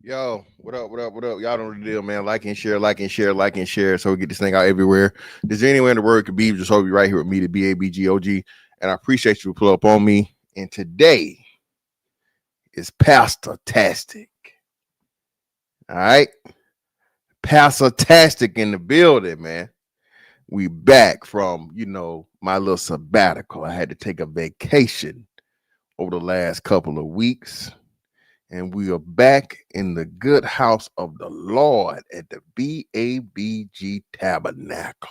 Yo, what up, what up, what up? Y'all know the deal, man. Like and share, like and share, like and share, so we get this thing out everywhere. Is there anywhere in the world it could be? Just hope you right here with me, the BABGOG. And I appreciate you to pull up on me. And today is Pastor-tastic. All right? Pastor-tastic in the building, man. We back from, my little sabbatical. I had to take a vacation over the last couple of weeks. And we are back in the good house of the Lord at the BABG Tabernacle.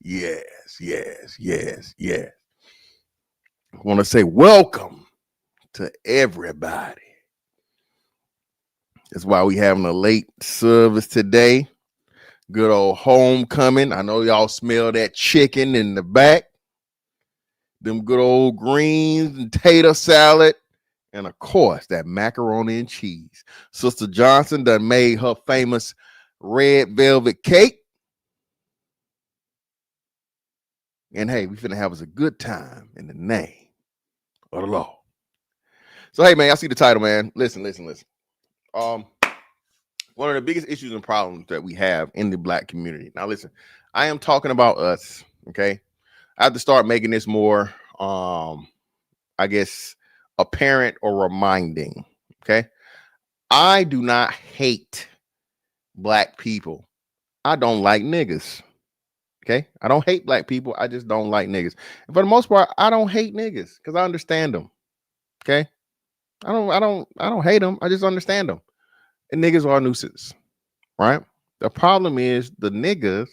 Yes, yes, yes, yes. I want to say welcome to everybody. That's why we having a late service today. Good old homecoming. I know y'all smell that chicken in the back. Them good old greens and tater salad. And of course, that macaroni and cheese. Sister Johnson done made her famous red velvet cake. And hey, we finna have us a good time in the name of the Lord. So hey, man, I see the title, man. Listen. One of the biggest issues and problems that we have in the Black community. Now, listen, I am talking about us. Okay, I have to start making this more, I guess, apparent or reminding. Okay. I do not hate Black people. I don't like niggas. Okay. I don't hate Black people. I just don't like niggas. And for the most part, I don't hate niggas because I understand them. Okay. I don't hate them. I just understand them. And niggas are a nuisance. Right. The problem is the niggas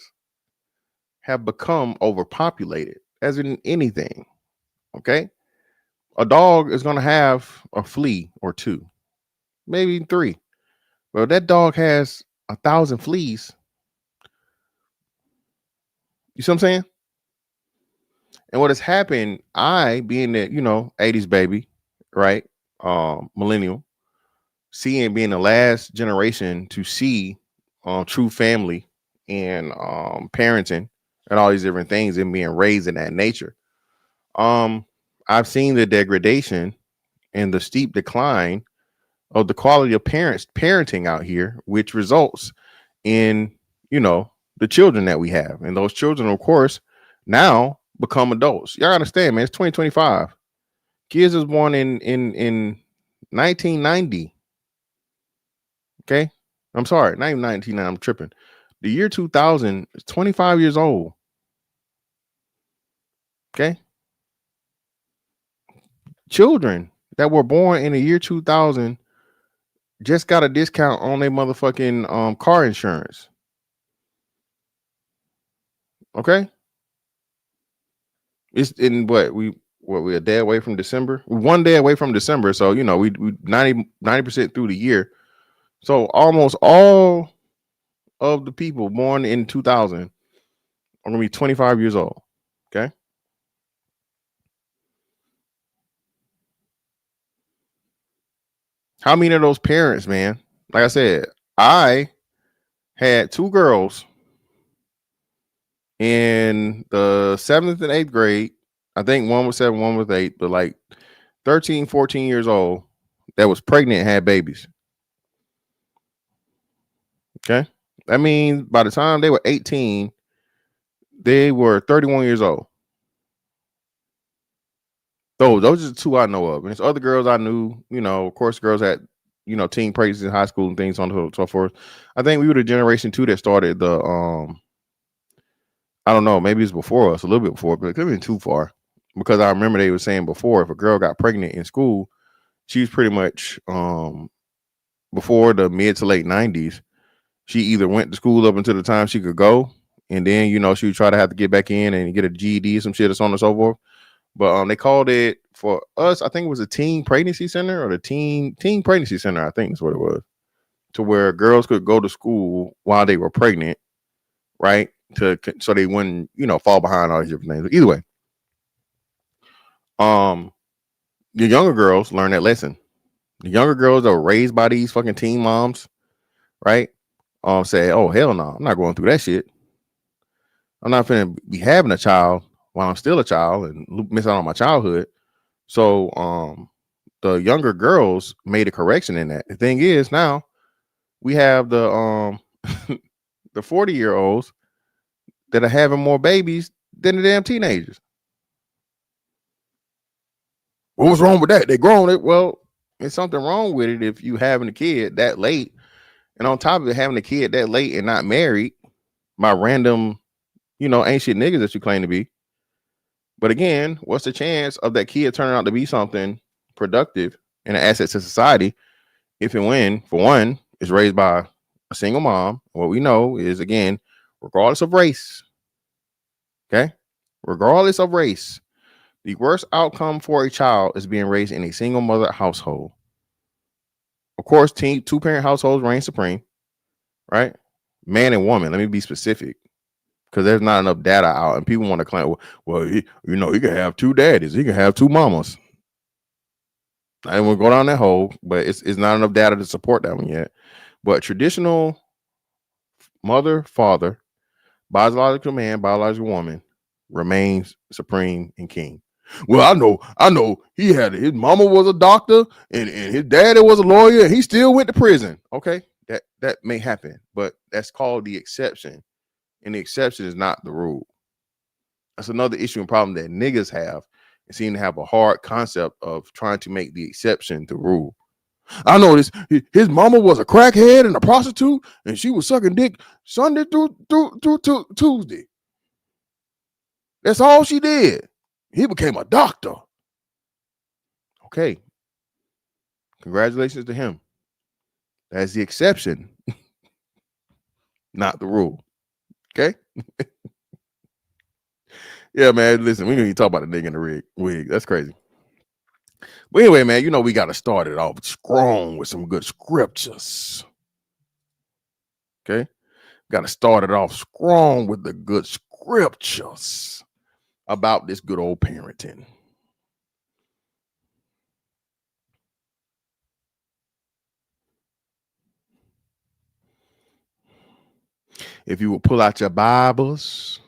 have become overpopulated, as in anything. Okay. A dog is going to have a flea or two, maybe three. Well, that dog has 1,000 fleas. You see what I'm saying? And what has happened, I being the, 80s baby, right? Millennial, being the last generation to see true family and parenting and all these different things and being raised in that nature. I've seen the degradation and the steep decline of the quality of parenting out here, which results in, the children that we have. And those children, of course, now become adults. Y'all understand, man, it's 2025. Kids was born in 1990. Okay. I'm sorry, not even 1990. I'm tripping. The year 2000 is 25 years old. Okay. Children that were born in the year 2000 just got a discount on their motherfucking car insurance. Okay, it's in we're a day away from December. We're 1 day away from December, so you know we 90% through the year. So almost all of the people born in 2000 are gonna be 25 years old. Okay, how many of those parents, man? Like I said, I had two girls in the 7th and 8th grade. I think one was 7, one was 8, but like 13, 14 years old that was pregnant and had babies. Okay. That means by the time they were 18, they were 31 years old. Those are the two I know of. And there's other girls I knew, you know, of course, girls had, you know, teen pregnancies in high school and things on and so forth. I think we were the generation too that started the I don't know, maybe it's before us, a little bit before, but it could have been too far. Because I remember they were saying before if a girl got pregnant in school, she was pretty much before the mid to late 90s, she either went to school up until the time she could go, and then you know she would try to have to get back in and get a GED, some shit, or so on and so forth. But they called it for us. I think it was a teen pregnancy center or the teen pregnancy center. I think is what it was, to where girls could go to school while they were pregnant, right? So they wouldn't fall behind all these different things. But either way, the younger girls learn that lesson. The younger girls that were raised by these fucking teen moms, right? Say, oh hell no, I'm not going through that shit. I'm not finna be having a child while I'm still a child and miss out on my childhood. So the younger girls made a correction in that. The thing is now we have the the 40-year-olds that are having more babies than the damn teenagers. Well, what's wrong with that? They grown. Well, there's something wrong with it if you having a kid that late, and on top of it, having a kid that late and not married by random, ain't shit niggas that you claim to be. But again, what's the chance of that kid turning out to be something productive and an asset to society if and when, for one, is raised by a single mom? What we know is, again, regardless of race, okay, regardless of race, the worst outcome for a child is being raised in a single mother household. Of course, two-parent households reign supreme, right? Man and woman. Let me be specific, because there's not enough data out, and people want to claim, well, he can have two daddies, he can have two mamas. I didn't want to go down that hole, but it's not enough data to support that one yet. But traditional mother, father, biological man, biological woman remains supreme and king. Well, I know he had his mama was a doctor and his daddy was a lawyer and he still went to prison. Okay, that may happen, but that's called the exception, and the exception is not the rule. That's another issue and problem that niggas have and seem to have a hard concept of trying to make the exception the rule. I know this. His mama was a crackhead and a prostitute, and she was sucking dick Sunday through Tuesday. That's all she did. He became a doctor. Okay. Congratulations to him. That's the exception, not the rule. Okay. Yeah, man. Listen, we don't even talk about the nigga in the wig. That's crazy. But anyway, man, we got to start it off strong with some good scriptures. Okay. Got to start it off strong with the good scriptures about this good old parenting. If you will pull out your Bibles,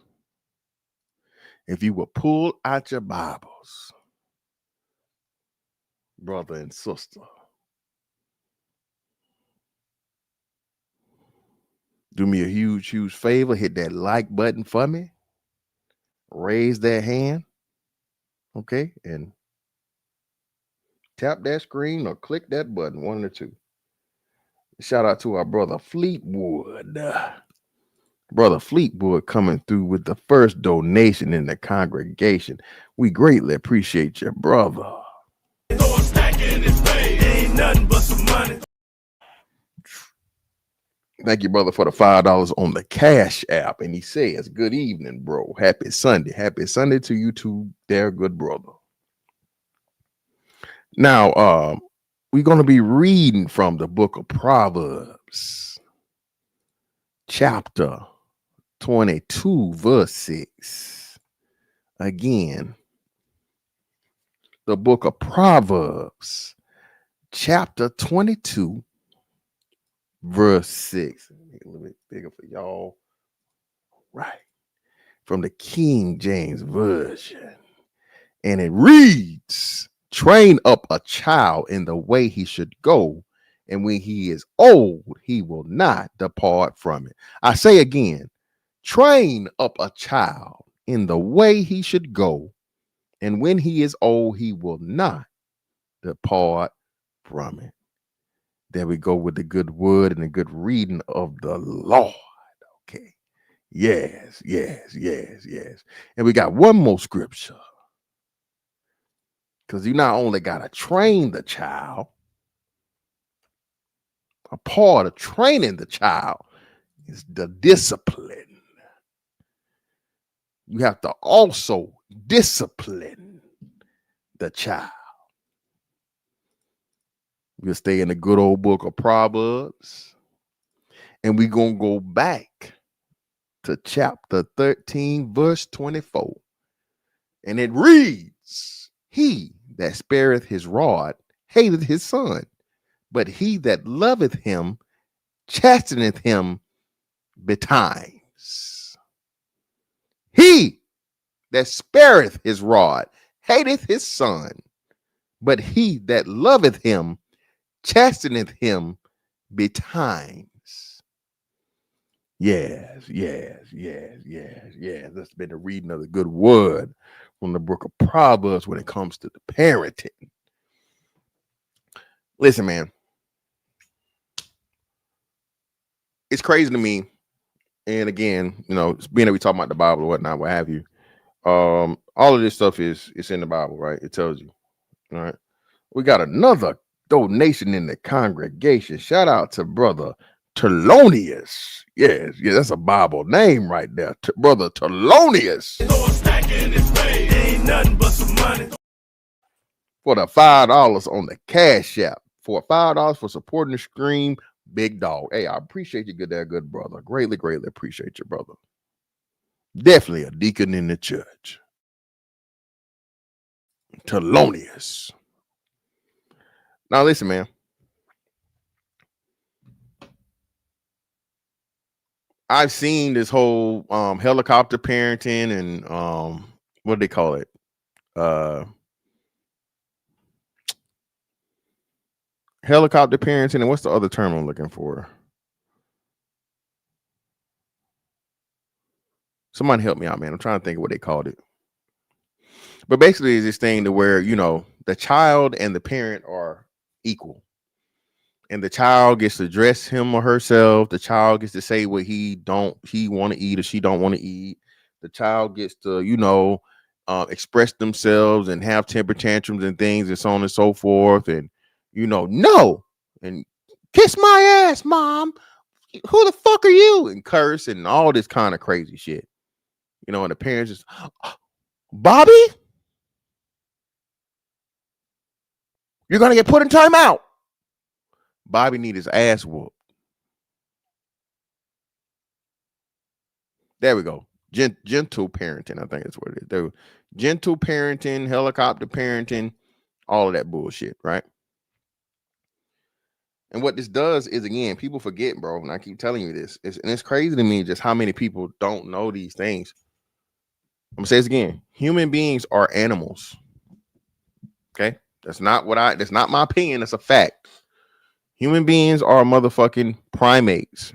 brother and sister, do me a huge, huge favor. Hit that like button for me. Raise that hand. Okay. And tap that screen or click that button, one of the two. Shout out to our brother Fleetwood. Brother Fleetwood coming through with the first donation in the congregation. We greatly appreciate you, brother. Ain't nothing but some money. Thank you, brother, for the $5 on the Cash App. And he says, good evening, bro. Happy Sunday. Happy Sunday to you too, there, good brother. Now, we're going to be reading from the book of Proverbs, chapter 22, verse 6. Again, the book of Proverbs, chapter 22, verse 6. Make it a little bit bigger for y'all. Right. From the King James Version. And it reads, train up a child in the way he should go, and when he is old, he will not depart from it. I say again, train up a child in the way he should go, and when he is old, he will not depart from it. There we go with the good word and the good reading of the Lord. Okay. Yes. And we got one more scripture. Because you not only got to train the child, a part of training the child is the discipline. You have to also discipline the child. We'll stay in the good old book of Proverbs, and we're going to go back to chapter 13, verse 24. And it reads, he that spareth his rod hateth his son, but he that loveth him chasteneth him betimes. He that spareth his rod hateth his son, but he that loveth him chasteneth him betimes. Yes. That's been the reading of the good word from the book of Proverbs when it comes to the parenting. Listen, man, it's crazy to me. And again, being that we talk about the Bible or whatnot, what have you, all of this stuff it's in the Bible, right? It tells you. All right. We got another donation in the congregation. Shout out to brother Telonius. Yes, that's a Bible name right there. Brother Telonius. Ain't nothing but some money. For the $5 on the Cash App. For $5 for supporting the stream, big dog. Hey, I appreciate you, good brother. Greatly appreciate you, brother. Definitely a deacon in the church. Telonius. Now listen, man. I've seen this whole helicopter parenting and what do they call it? Helicopter parenting, and what's the other term I'm looking for? Somebody help me out, man. I'm trying to think of what they called it. But basically, it's this thing to where, the child and the parent are equal. And the child gets to dress him or herself. The child gets to say what he want to eat or she don't want to eat. The child gets to, express themselves and have temper tantrums and things and so on and so forth. And, no. And kiss my ass, mom. Who the fuck are you? And curse and all this kind of crazy shit. And the parents just, Bobby, you're going to get put in timeout. Bobby need his ass whooped. There we go. Gentle parenting, I think that's what it is. There, gentle parenting, helicopter parenting, all of that bullshit, right? And what this does is, again, people forget, bro, and I keep telling you this. It's crazy to me just how many people don't know these things. I'm going to say this again. Human beings are animals. Okay? That's not my opinion. That's a fact. Human beings are motherfucking primates.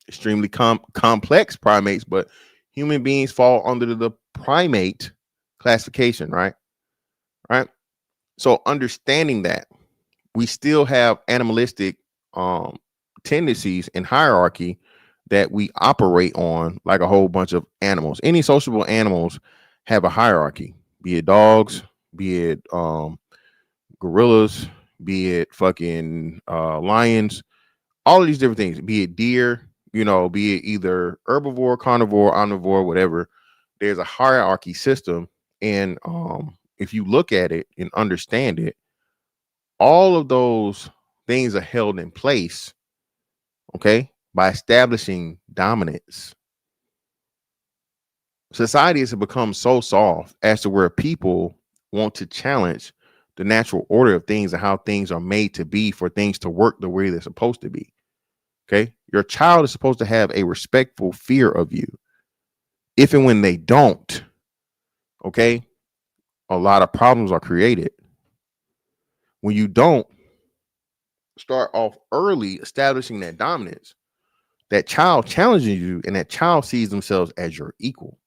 Extremely complex primates, but human beings fall under the primate classification, right? Right. So understanding that we still have animalistic tendencies and hierarchy that we operate on like a whole bunch of animals. Any sociable animals have a hierarchy, be it dogs, be it gorillas, be it fucking lions. all of these different things, be it deer, be it either herbivore, carnivore, omnivore, whatever. There's a hierarchy system, and if you look at it and understand it, all of those things are held in place, okay, by establishing dominance. Society has become so soft as to where people want to challenge the natural order of things and how things are made to be for things to work the way they're supposed to be. Okay. Your child is supposed to have a respectful fear of you. If and when they don't, okay, a lot of problems are created. When you don't start off early establishing that dominance, that child challenges you and that child sees themselves as your equal.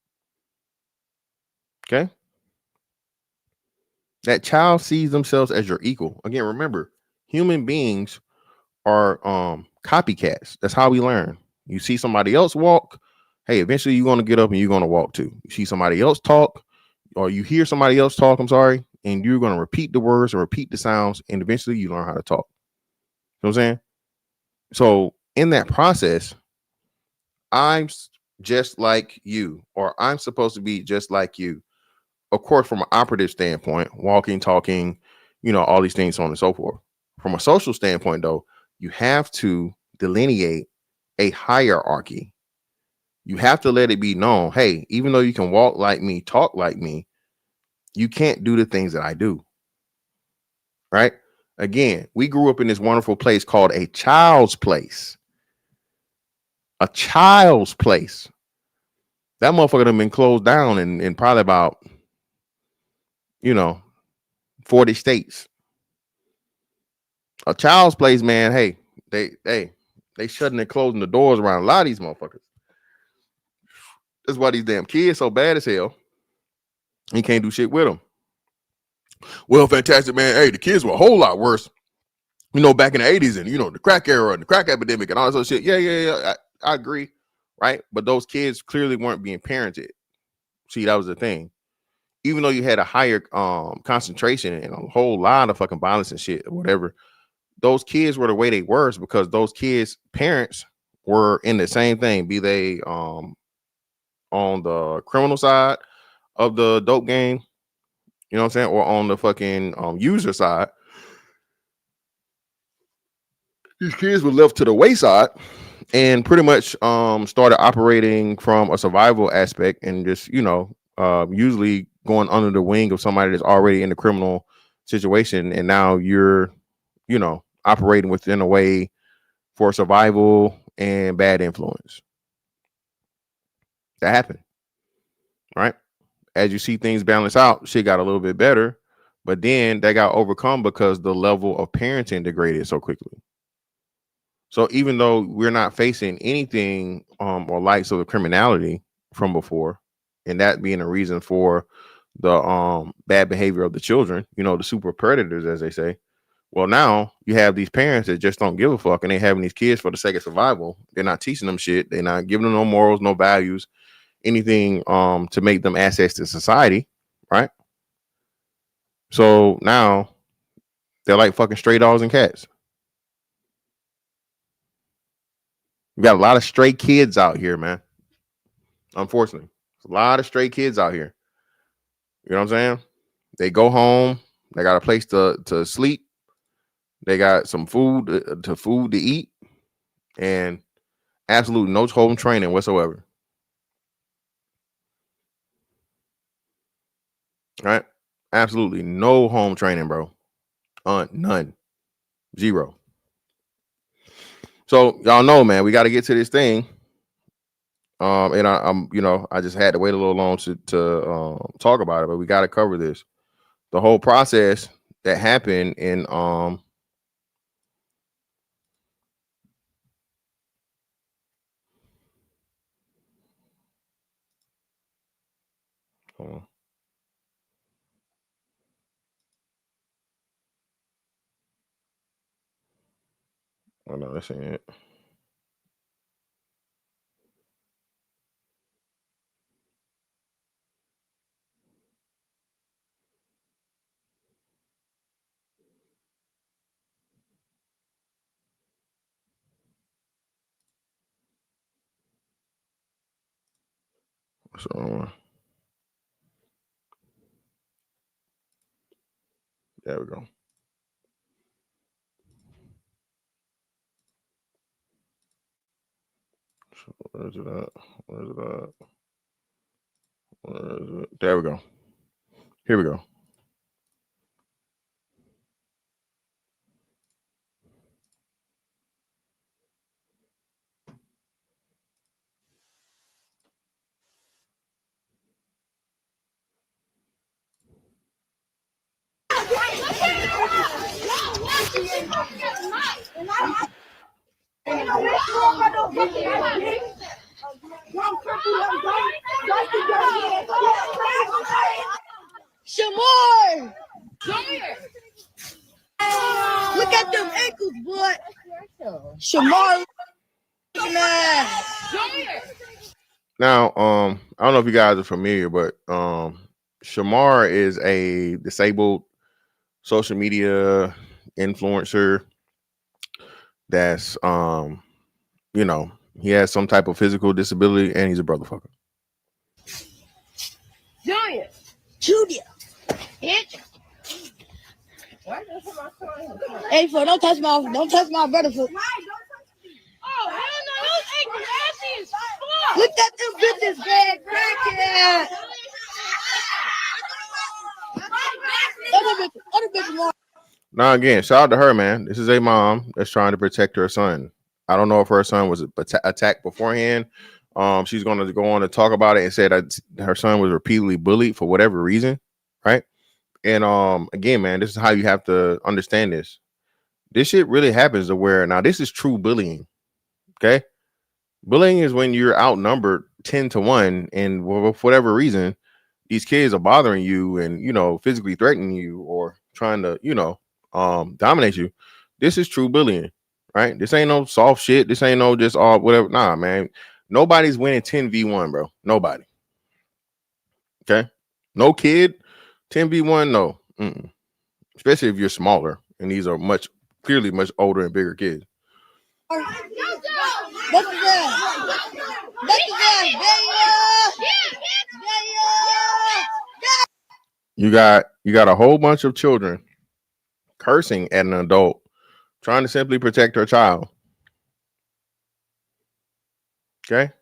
Okay. That child sees themselves as your equal. Again, remember, human beings are copycats. That's how we learn. You see somebody else walk, hey, eventually you're going to get up and you're going to walk too. You see somebody else talk, or you hear somebody else talk, I'm sorry, and you're going to repeat the words and repeat the sounds, and eventually you learn how to talk. You know what I'm saying? So in that process, I'm just like you, or I'm supposed to be just like you. Of course, from an operative standpoint, walking, talking, all these things, so on and so forth. From a social standpoint, though, you have to delineate a hierarchy. You have to let it be known, hey, even though you can walk like me, talk like me, you can't do the things that I do. Right? Again, we grew up in this wonderful place called a child's place. A child's place. That motherfucker done been closed down in probably about, you know, 40 states. A child's place, man. Hey, they shutting and closing the doors around a lot of these motherfuckers. That's why these damn kids so bad as hell. You can't do shit with them. Well, fantastic, man. Hey, the kids were a whole lot worse, back in the 80s and, the crack era and the crack epidemic and all this other shit. Yeah. I agree. Right. But those kids clearly weren't being parented. See, that was the thing. Even though you had a higher concentration and a whole lot of fucking violence and shit or whatever, those kids were the way they were because those kids' parents were in the same thing, be they on the criminal side of the dope game, you know what I'm saying, or on the fucking user side. These kids were left to the wayside and pretty much started operating from a survival aspect and just, usually going under the wing of somebody that's already in the criminal situation. And now you're, operating within a way for survival and bad influence. That happened. Right. As you see things balance out, shit got a little bit better, but then that got overcome because the level of parenting degraded so quickly. So even though we're not facing anything or likes of the criminality from before, and that being a reason for the bad behavior of the children, the super predators, as they say. Well, now you have these parents that just don't give a fuck, and they having these kids for the sake of survival. They're not teaching them shit. They're not giving them no morals, no values, anything to make them assets to society, right? So now they're like fucking stray dogs and cats. We got a lot of stray kids out here, man. Unfortunately, a lot of stray kids out here. You know what I'm saying? They go home. They got a place to sleep. They got some food to eat, and absolutely no home training whatsoever. Right? Absolutely no home training, bro. None. Zero. So y'all know, man, we got to get to this thing. And I'm, I just had to wait a little long to talk about it, but we got to cover this. The whole process that happened in hold on. Oh no, that's ain't it. So there we go. So where's it at? Where's it at? Where is it? There we go. Here we go. Shamar! Look at them ankles, boy. Shamar, man. Now, I don't know if you guys are familiar, but Shamar is a disabled social media influencer that's you know, he has some type of physical disability and he's a brother fucker. Junior. Hey, for don't touch my brother foot. Oh, hell no, those ankles ashy as fuck. Look at them bitches, bad crackhead. Other bitches more. Now again, shout out to her, man. This is a mom that's trying to protect her son. I don't know if her son was attacked beforehand. She's going to go on to talk about it and said that her son was repeatedly bullied for whatever reason, right? And again, man, this is how you have to understand this. This shit really happens to where now this is true bullying. Okay, bullying is when you're outnumbered 10-1, and for whatever reason, these kids are bothering you and physically threatening you or trying to dominate you. This is true bullying, right? This ain't no soft shit. This ain't no just all whatever. Nah, man. Nobody's winning 10v1, bro. Nobody. Okay, no kid 10v1. No, especially if you're smaller and these are clearly much older and bigger kids. You got a whole bunch of children cursing at an adult trying to simply protect her child. Okay,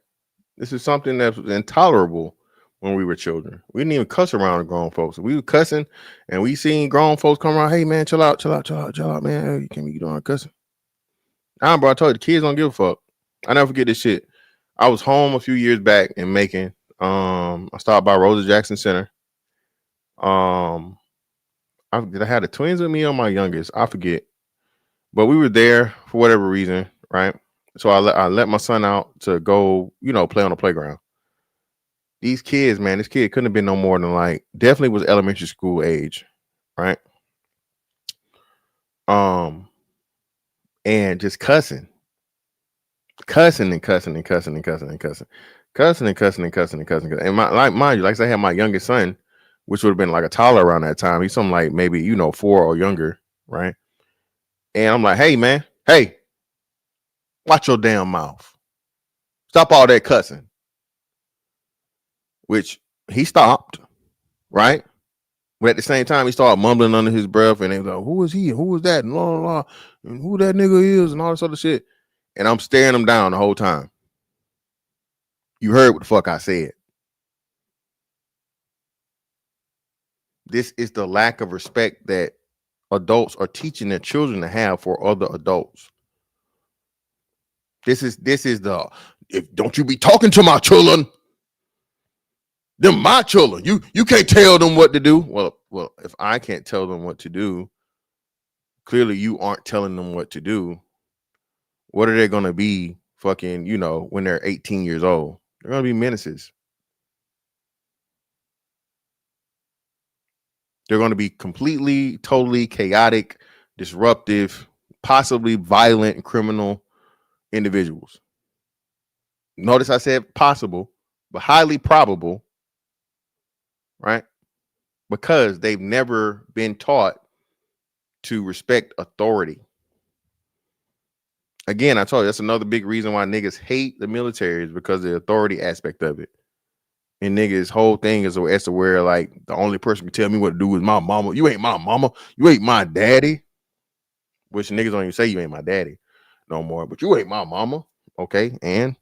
this is something that was intolerable when we were children. We didn't even cuss around the grown folks. We were cussing, and we seen grown folks come around. Hey man, chill out, man. Hey, you can't be doing cussing. Nah, bro, I told you the kids don't give a fuck. I never forget this shit. I was home a few years back in Macon. I stopped by Rosa Jackson Center. I had the twins with me or my youngest. I forget, but we were there for whatever reason, right? So I let my son out to go, play on the playground. These kids, man, this kid couldn't have been no more than definitely was elementary school age, right? And just cussing and cussing and cussing and cussing and cussing, cussing and cussing and cussing and cussing. And mind you, like I said, I had my youngest son, which would have been like a toddler around that time. He's something like maybe 4 or younger, right? And I'm like, hey man, hey, watch your damn mouth. Stop all that cussing. Which he stopped, right? But at the same time, he started mumbling under his breath, and he was like, "Who is he? Who is that? And blah, blah, blah, and who that nigga is, and all this other shit." And I'm staring him down the whole time. You heard what the fuck I said. This is the lack of respect that adults are teaching their children to have for other adults. This is the if don't you be talking to my children. Them my children. You can't tell them what to do. Well, if I can't tell them what to do, clearly you aren't telling them what to do. What are they gonna be fucking, when they're 18 years old? They're gonna be menaces. They're gonna be completely, totally chaotic, disruptive, possibly violent, criminal individuals. Notice I said possible, but highly probable, right? Because they've never been taught to respect authority. Again, I told you that's another big reason why niggas hate the military is because of the authority aspect of it. And niggas whole thing is as to where like the only person can tell me what to do is my mama. You ain't my mama. You ain't my daddy. Which niggas don't even say you ain't my daddy no more. But you ain't my mama. Okay. And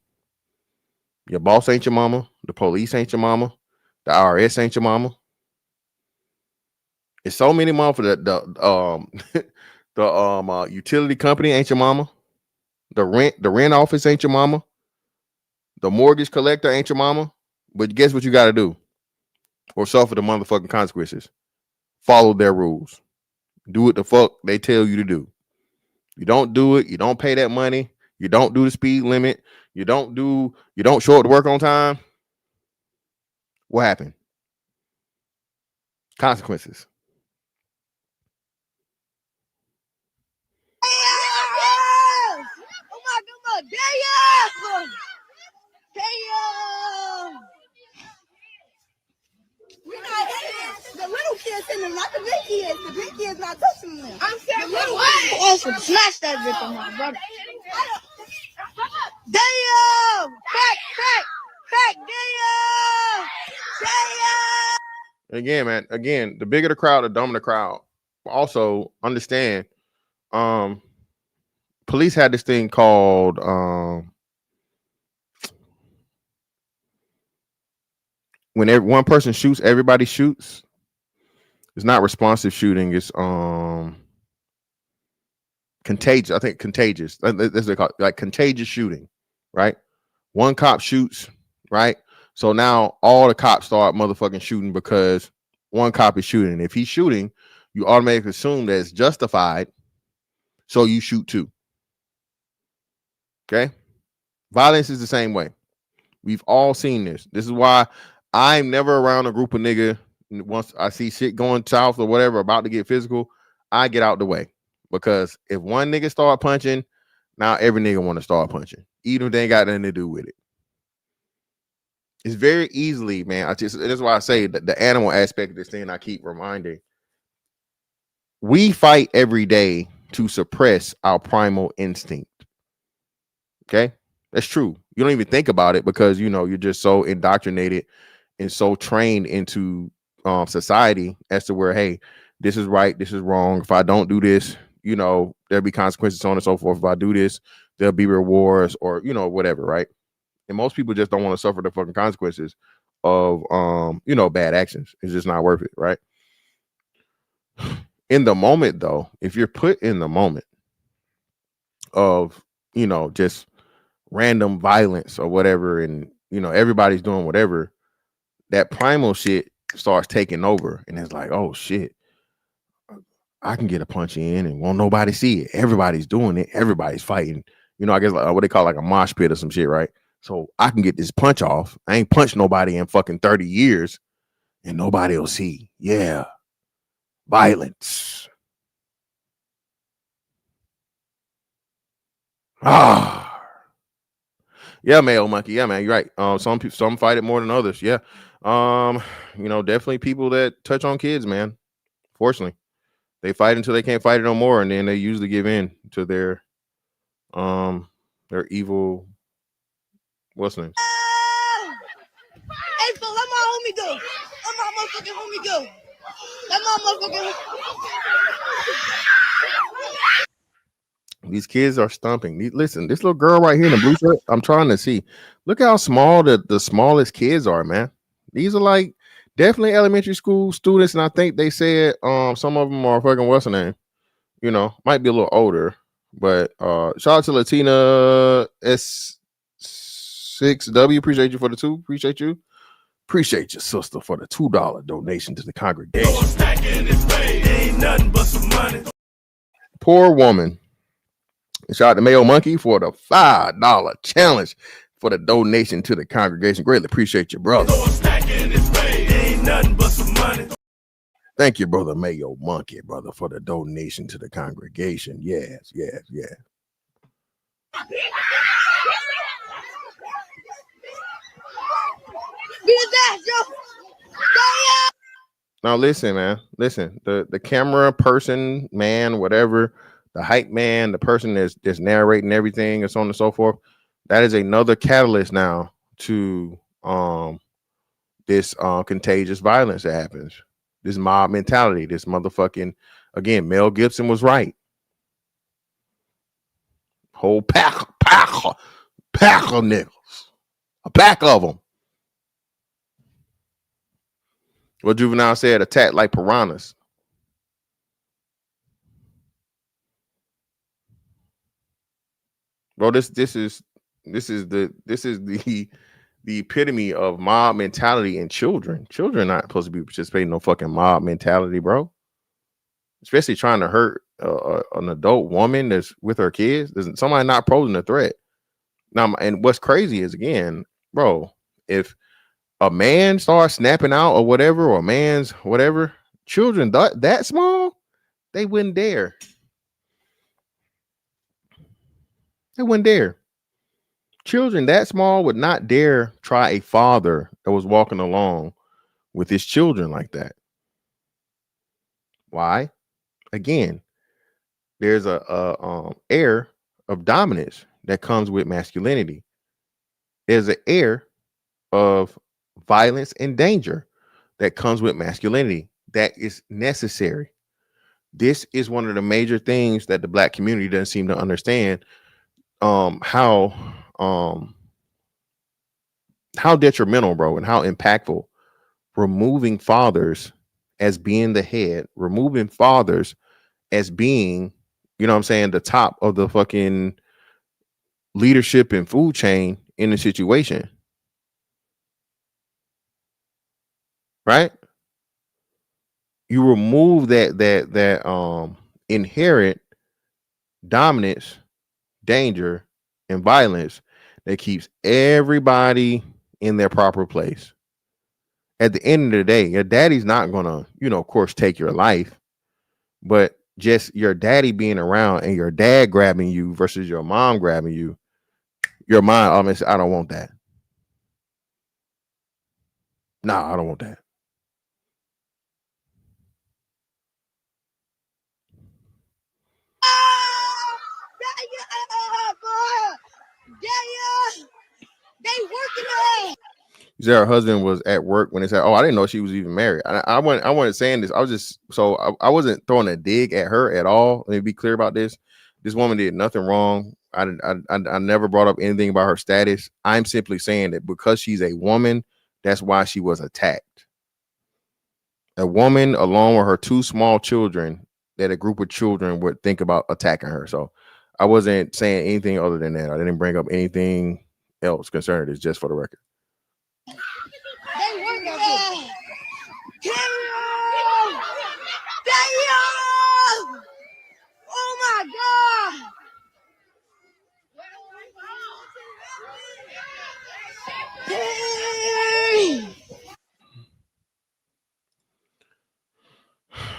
your boss ain't your mama. The police ain't your mama. The IRS ain't your mama. It's so many mama for the the utility company ain't your mama. The rent office ain't your mama. The mortgage collector ain't your mama. But guess what you got to do? Or suffer the motherfucking consequences. Follow their rules. Do what the fuck they tell you to do. You don't do it. You don't pay that money. You don't do the speed limit. You don't show up to work on time. What happened? Consequences. Damn! Oh my God! Damn! Damn! We're not the little kids in them, not the big kids. The big kids not touching them. I'm saying the little kids. Also, smash that victim, my brother. Damn! Crack! Damn! Again, man. Again, the bigger the crowd, the dumber the crowd. Also, understand. Police had this thing called when one person shoots, everybody shoots. It's not responsive shooting. It's contagious. I think contagious. That's what they call it, like contagious shooting, right? One cop shoots, right? So now all the cops start motherfucking shooting because one cop is shooting. If he's shooting, you automatically assume that it's justified, so you shoot too. Okay? Violence is the same way. We've all seen this. This is why I'm never around a group of nigga. Once I see shit going south or whatever, about to get physical, I get out the way. Because if one nigga start punching, now every nigga want to start punching, even if they ain't got nothing to do with it. It's very easily, man. That's why I say that the animal aspect of this thing, I keep reminding. We fight every day to suppress our primal instinct. Okay? That's true. You don't even think about it because you're just so indoctrinated and so trained into society as to where, hey, this is right, this is wrong. If I don't do this, there'll be consequences, so on and so forth. If I do this, there'll be rewards or whatever, right? And most people just don't want to suffer the fucking consequences of bad actions. It's just not worth it, right? In the moment, though, if you're put in the moment of just random violence or whatever, and everybody's doing whatever, that primal shit starts taking over, and it's like, oh shit, I can get a punch in and won't nobody see it. Everybody's doing it. Everybody's fighting. I guess like what they call like a mosh pit or some shit, right? So I can get this punch off. I ain't punched nobody in fucking 30 years and nobody will see. Yeah. Violence. Ah. Yeah, male monkey. Yeah, man, you're right. Some fight it more than others. Yeah. Definitely people that touch on kids, man. Fortunately. They fight until they can't fight it no more, and then they usually give in to their evil. What's the name? Hey, so let my homie go. Let my motherfucking homie go. Let my motherfucking. These kids are stomping. Listen, this little girl right here in the blue shirt. I'm trying to see. Look how small the smallest kids are, man. These are like definitely elementary school students, and I think they said some of them are fucking what's the name? Might be a little older, but shout out to Latina S6W. Appreciate you for the 2. Appreciate you. Appreciate your sister for the $2 donation to the congregation. Ain't nothing but some money. Poor woman. Shout out to Mayo Monkey for the $5 challenge for the donation to the congregation. Greatly appreciate you, brother. Ain't nothing but some money. Thank you, brother Mayo Monkey, brother, for the donation to the congregation. Yes. Now listen, man. Listen, the camera person, man, whatever, the hype man, the person that's narrating everything and so on and so forth. That is another catalyst now to this contagious violence that happens, this mob mentality, this motherfucking, again, Mel Gibson was right. Whole pack of niggas, a pack of them. What Juvenile said, attack like piranhas. Bro, this is the epitome of mob mentality in children. Children not supposed to be participating in no fucking mob mentality, bro. Especially trying to hurt an adult woman that's with her kids. There's somebody not posing a threat. Now, and what's crazy is, again, bro, if a man starts snapping out or whatever, or a man's whatever, children that small, they wouldn't dare. They wouldn't dare. Children that small would not dare try a father that was walking along with his children like that. Why? Again, there's a air of dominance that comes with masculinity. There's an air of violence and danger that comes with masculinity that is necessary. This is one of the major things that the black community doesn't seem to understand. How detrimental, bro, and how impactful removing fathers as being the head, removing fathers as being, you know what I'm saying, the top of the fucking leadership and food chain in the situation. Right? You remove that inherent dominance, danger, and violence that keeps everybody in their proper place. At the end of the day, your daddy's not gonna, of course, take your life, but just your daddy being around and your dad grabbing you versus your mom grabbing you, your mind almost, I don't want that. Nah, I don't want that. They working. She said her husband was at work when they said, "Oh, I didn't know she was even married." I wasn't saying this. I was just I wasn't throwing a dig at her at all. Let me be clear about this. This woman did nothing wrong. I never brought up anything about her status. I'm simply saying that because she's a woman, that's why she was attacked. A woman along with her two small children, that a group of children would think about attacking her. So I wasn't saying anything other than that. I didn't bring up anything else concerning this, just for the record. They working. Damn! Damn! Oh my God! Hey!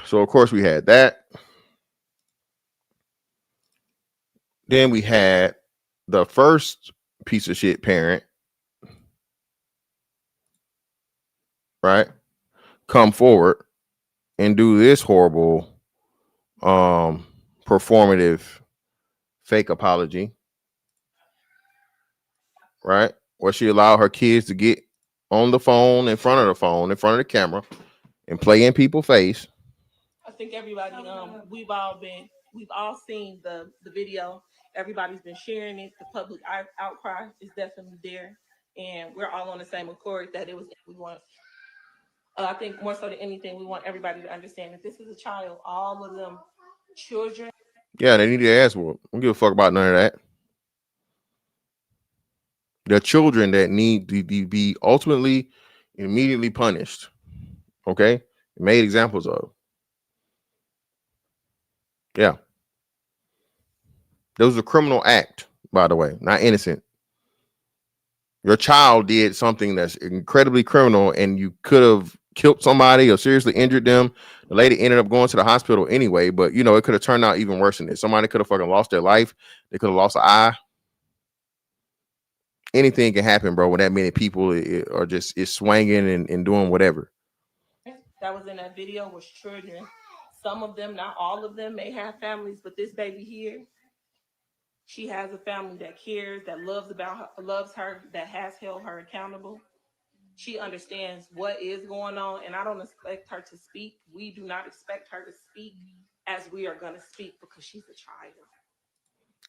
So of course we had that. Then we had the first piece of shit parent, right, come forward and do this horrible performative fake apology, right? Where she allowed her kids to get on the phone, in front of the phone, in front of the camera, and play in people's face. I think everybody, we've all seen the video. Everybody's been sharing it. The public outcry is definitely there, and we're all on the same accord that it was. We want. I think more so than anything, we want everybody to understand that this is a child. All of them children. Yeah, they need to ask. Well, I don't give a fuck about none of that. They're children that need to be ultimately immediately punished. Okay, made examples of. Yeah, there was a criminal act, by the way, not innocent. Your child did something that's incredibly criminal, and you could have killed somebody or seriously injured them. The lady ended up going to the hospital anyway, but it could have turned out even worse than this. Somebody could have fucking lost their life. They could have lost an eye. Anything can happen, bro, when that many people are just is swinging and doing whatever. That was in that video was children. Some of them, not all of them, may have families, but this baby here, she has a family that cares, that loves her, that has held her accountable. She understands what is going on, and I don't expect her to speak. We do not expect her to speak as we are going to speak because she's a child.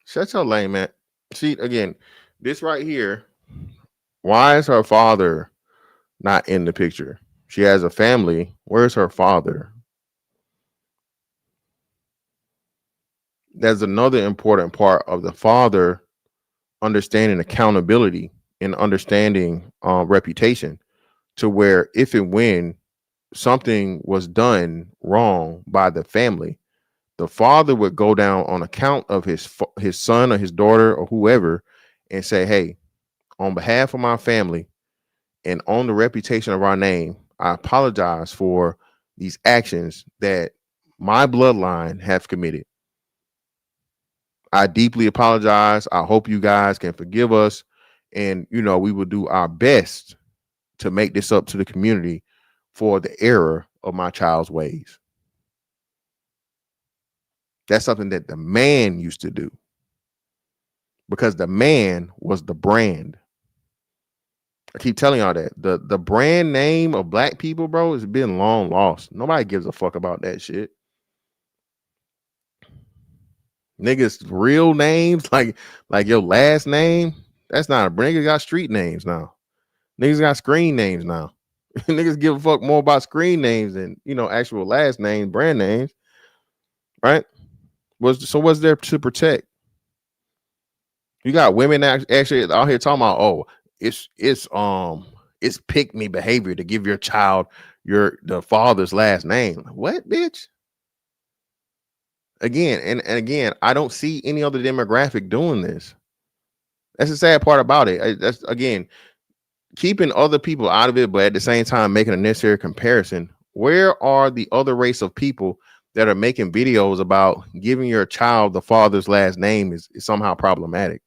Shut your lame, man. See, again, this right here. Why is her father not in the picture? She has a family. Where's her father? That's another important part of the father understanding accountability and understanding reputation, to where if and when something was done wrong by the family, the father would go down on account of his son or his daughter or whoever and say, hey, on behalf of my family and on the reputation of our name, I apologize for these actions that my bloodline have committed. I deeply apologize. I hope you guys can forgive us. And, we will do our best to make this up to the community for the error of my child's ways. That's something that the man used to do, because the man was the brand. I keep telling y'all that the brand name of black people, bro, has been long lost. Nobody gives a fuck about that shit. Niggas real names, like your last name, that's not a brand. Niggas got street names now. Niggas got screen names now. Niggas give a fuck more about screen names than actual last names, brand names, right? What's there to protect? You got women actually out here talking about, oh, it's pick me behavior to give your child the father's last name. What, bitch? Again and again, I don't see any other demographic doing this. That's the sad part about it. That's, again, keeping other people out of it, but at the same time making a necessary comparison. Where are the other race of people that are making videos about giving your child the father's last name is somehow problematic?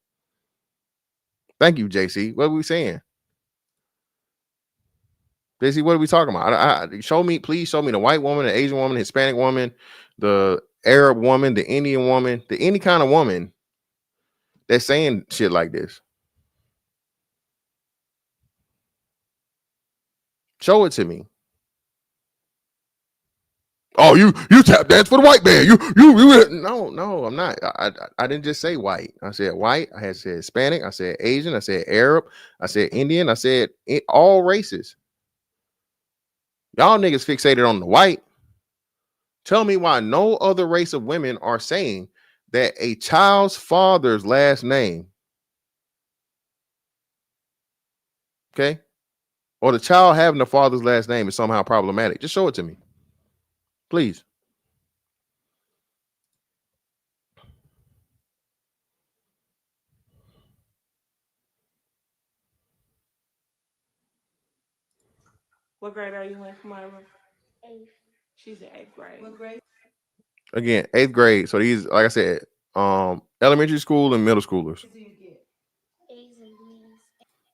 Thank you, JC. What are we saying? JC, what are we talking about? Please show me the white woman, the Asian woman, the Hispanic woman, the Arab woman, the Indian woman, any kind of woman that's saying shit like this. Show it to me. Oh, you tap dance for the white man. You no, I'm not. I didn't just say white. I said white. I had said Hispanic. I said Asian. I said Arab. I said Indian. I said all races. Y'all niggas fixated on the white. Tell me why no other race of women are saying that a child's father's last name, okay, or the child having the father's last name is somehow problematic. Just show it to me, please. What grade are you in, Kamara? Eighth. She's in 8th grade. What grade? Again, 8th grade. So these, like I said, elementary school and middle schoolers.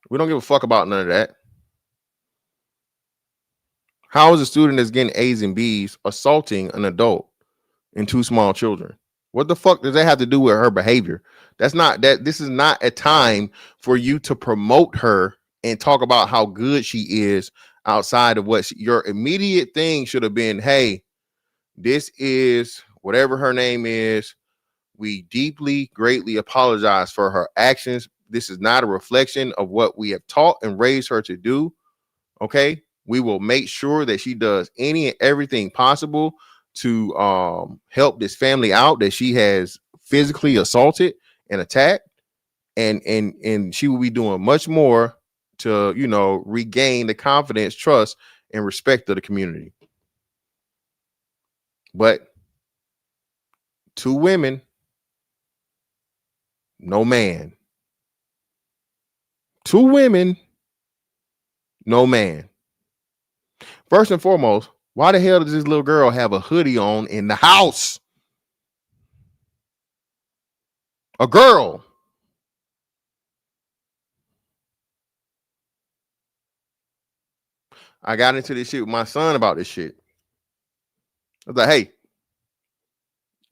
We don't give a fuck about none of that. How is a student that's getting A's and B's assaulting an adult and 2 small children? What the fuck does that have to do with her behavior? That's not that. This is not a time for you to promote her and talk about how good she is outside of your immediate thing should have been. Hey, this is whatever her name is. We deeply, greatly apologize for her actions. This is not a reflection of what we have taught and raised her to do. Okay. We will make sure that she does any and everything possible to help this family out that she has physically assaulted and attacked. And she will be doing much more to, regain the confidence, trust, and respect of the community. But 2 women, no man. 2 women, no man. First and foremost, why the hell does this little girl have a hoodie on in the house? A girl. I got into this shit with my son about this shit. I was like, hey,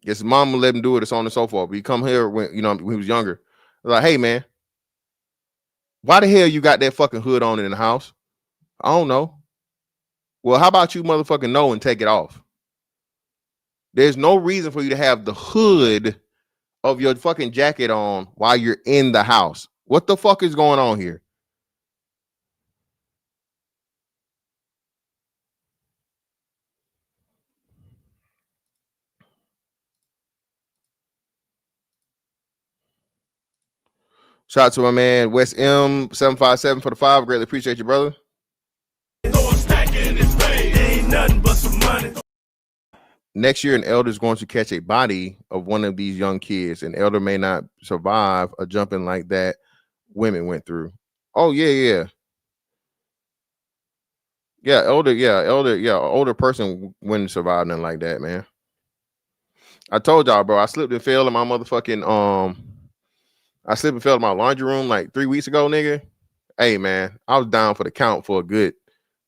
guess his mama let him do it. It's on and so forth. We come here when he was younger. I was like, hey man, why the hell you got that fucking hood on in the house? I don't know. Well, how about you motherfucking know and take it off? There's no reason for you to have the hood of your fucking jacket on while you're in the house. What the fuck is going on here? Shout out to my man West M757 for the five. Greatly appreciate you, brother. Next year, an elder is going to catch a body of one of these young kids. An elder may not survive a jumping like that women went through. Oh, yeah, yeah. Yeah, older person wouldn't survive nothing like that, man. I told y'all, bro, I slipped and fell in my motherfucking I slipped and fell in my laundry room like 3 weeks ago, nigga. Hey man, I was down for the count for a good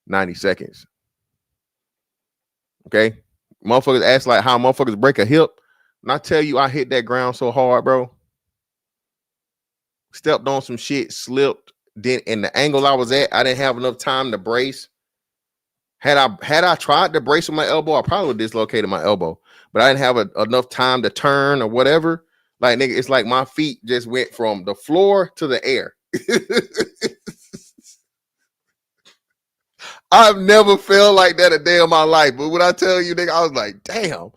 90 seconds. Okay. Motherfuckers ask like how motherfuckers break a hip. And I tell you, I hit that ground so hard, bro. Stepped on some shit, slipped. Then in the angle I was at, I didn't have enough time to brace. Had I tried to brace with my elbow, I probably would have dislocated my elbow. But I didn't have enough time to turn or whatever. Like nigga, it's like my feet just went from the floor to the air. I've never felt like that a day of my life. But when I tell you, nigga, I was like, damn,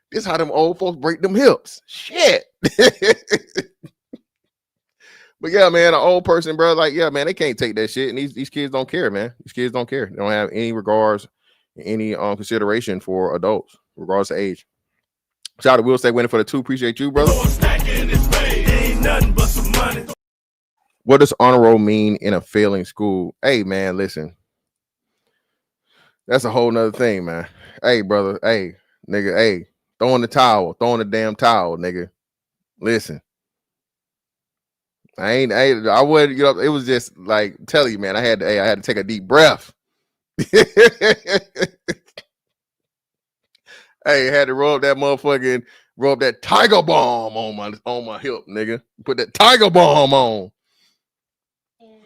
this how them old folks break them hips. Shit. But yeah, man, an old person, bro, like, yeah, man, they can't take that shit. And these kids don't care, man. These kids don't care. They don't have any regards, any consideration for adults, regardless of age. Shout out to Will Stay winning for the two. Appreciate you, brother. What does honor roll mean in a failing school? Hey, man, listen. That's a whole nother thing, man. Hey, brother. Hey, nigga. Hey, throwing the towel. Throwing the damn towel, nigga. Listen. I would, it was just like tell you, man. I had to take a deep breath. Hey, had to rub that tiger balm on my hip, nigga. Put that tiger balm on. And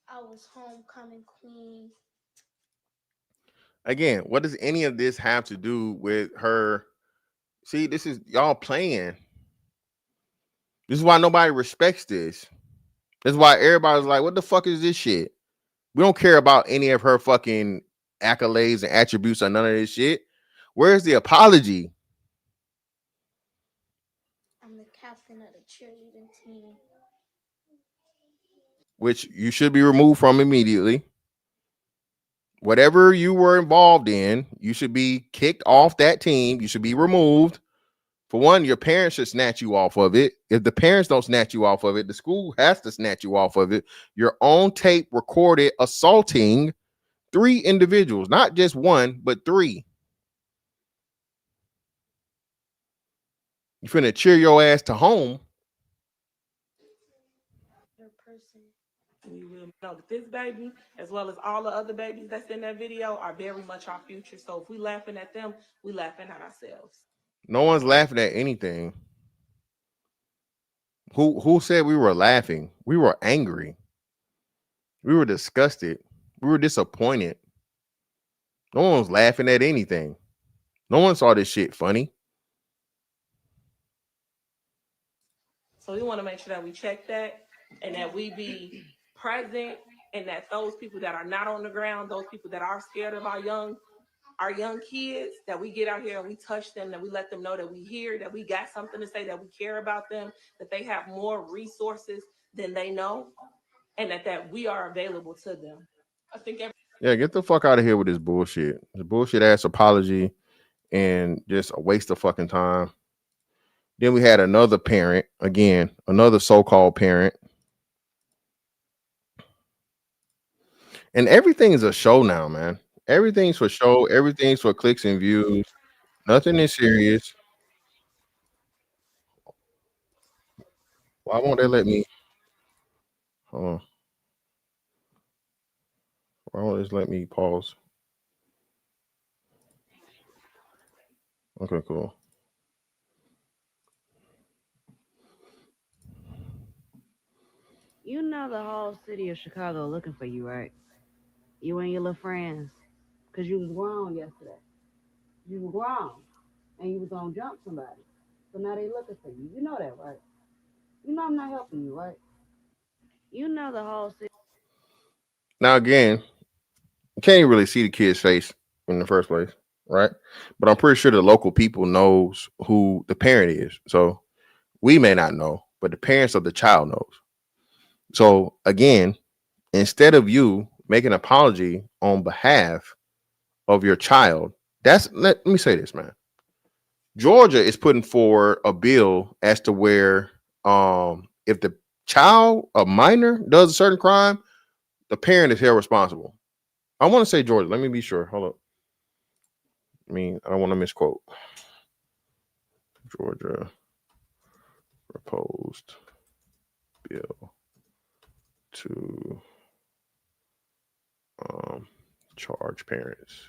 I was homecoming queen. Again, what does any of this have to do with her? See, this is y'all playing. This is why nobody respects this. This is why everybody's like, what the fuck is this shit? We don't care about any of her fucking accolades and attributes or none of this shit. Where's the apology? I'm the captain of the cheerleading team. Which you should be removed from immediately. Whatever you were involved in, you should be kicked off that team. You should be removed. For one, your parents should snatch you off of it. If the parents don't snatch you off of it, the school has to snatch you off of it. Your own tape recorded assaulting 3 individuals, not just one, but 3. You finna cheer your ass to home. Your person. We will know that this baby, as well as all the other babies that's in that video, are very much our future. So if we laughing at them, we laughing at ourselves. No one's laughing at anything. Who said we were laughing? We were angry. We were disgusted. We were disappointed. No one was laughing at anything. No one saw this shit funny. So we want to make sure that we check that and that we be present, and that those people that are not on the ground, those people that are scared of our young kids, that we get out here and we touch them, that we let them know that we here, that we got something to say, that we care about them, that they have more resources than they know, and that we are available to them. I think Yeah, get the fuck out of here with this bullshit. This bullshit ass apology and just a waste of fucking time. Then we had another parent, again, another so-called parent. And everything's a show now, man. Everything's for show, everything's for clicks and views. Nothing is serious. Why won't they let me? Hold on. Why won't this let me pause? Okay, cool. You know the whole city of Chicago looking for you, right? You and your little friends, because you was grown yesterday. You were grown, and you was gonna jump somebody. So now they looking for you. You know that, right? You know I'm not helping you, right? You know the whole Now again, you can't even really see the kid's face in the first place, right? But I'm pretty sure the local people knows who the parent is. So we may not know, but the parents of the child knows. So again, instead of you making an apology on behalf of your child, let me say this, man. Georgia is putting forward a bill as to where if the child, a minor, does a certain crime, the parent is held responsible. I want to say Georgia. Let me be sure. Hold up. I don't want to misquote. Georgia proposed bill to um, charge parents.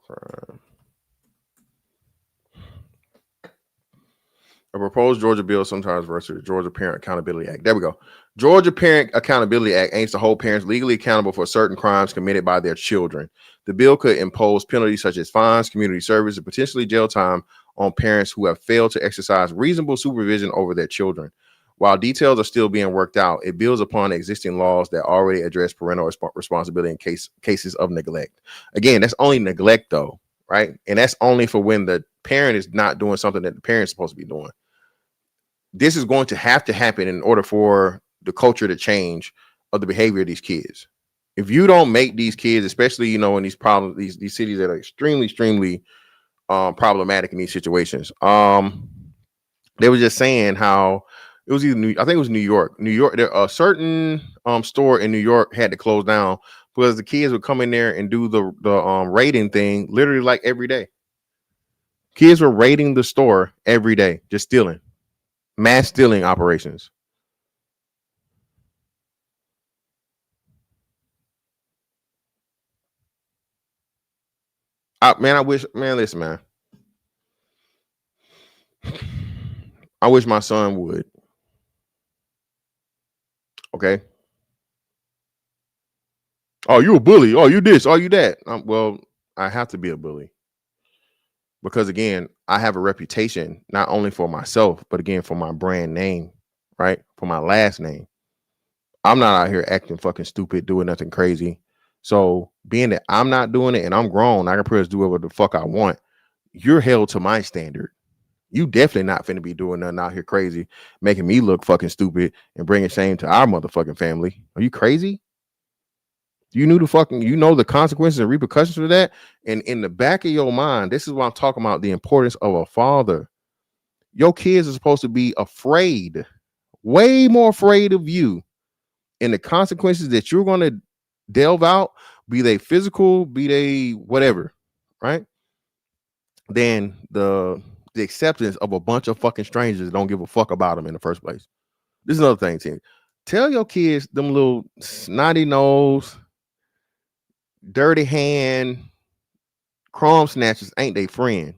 Crime. A proposed Georgia bill, sometimes versus the Georgia Parent Accountability Act. There we go. Georgia Parent Accountability Act aims to hold parents legally accountable for certain crimes committed by their children. The bill could impose penalties such as fines, community service, and potentially jail time on parents who have failed to exercise reasonable supervision over their children. While details are still being worked out, it builds upon existing laws that already address parental responsibility in cases of neglect. Again, that's only neglect, though, right? And that's only for when the parent is not doing something that the parent's supposed to be doing. This is going to have to happen in order for the culture to change of the behavior of these kids. If you don't make these kids, especially in these problems, these cities that are extremely problematic in these situations. They were just saying how it was either I think it was New York. There a certain store in New York had to close down because the kids would come in there and do the raiding thing literally like every day. Kids were raiding the store every day, just stealing, mass stealing operations. Man, I wish, man, listen, man. I wish my son would. Okay. Oh, you a bully. Oh, you this. Oh, you that. Well, I have to be a bully because again, I have a reputation not only for myself, but again for my brand name, right? For my last name. I'm not out here acting fucking stupid, doing nothing crazy. So being that I'm not doing it and I'm grown, I can pretty much do whatever the fuck I want. You're held to my standard. You definitely not finna be doing nothing out here crazy, making me look fucking stupid and bringing shame to our motherfucking family. Are you crazy? You know the consequences and repercussions for that. And in the back of your mind, this is what I'm talking about: the importance of a father. Your kids are supposed to be afraid, way more afraid of you and the consequences that you're going to delve out, be they physical, be they whatever, right? Than the acceptance of a bunch of fucking strangers that don't give a fuck about them in the first place. This is another thing, Tim. Tell your kids them little snotty nose, dirty hand, crumb snatchers ain't they friend.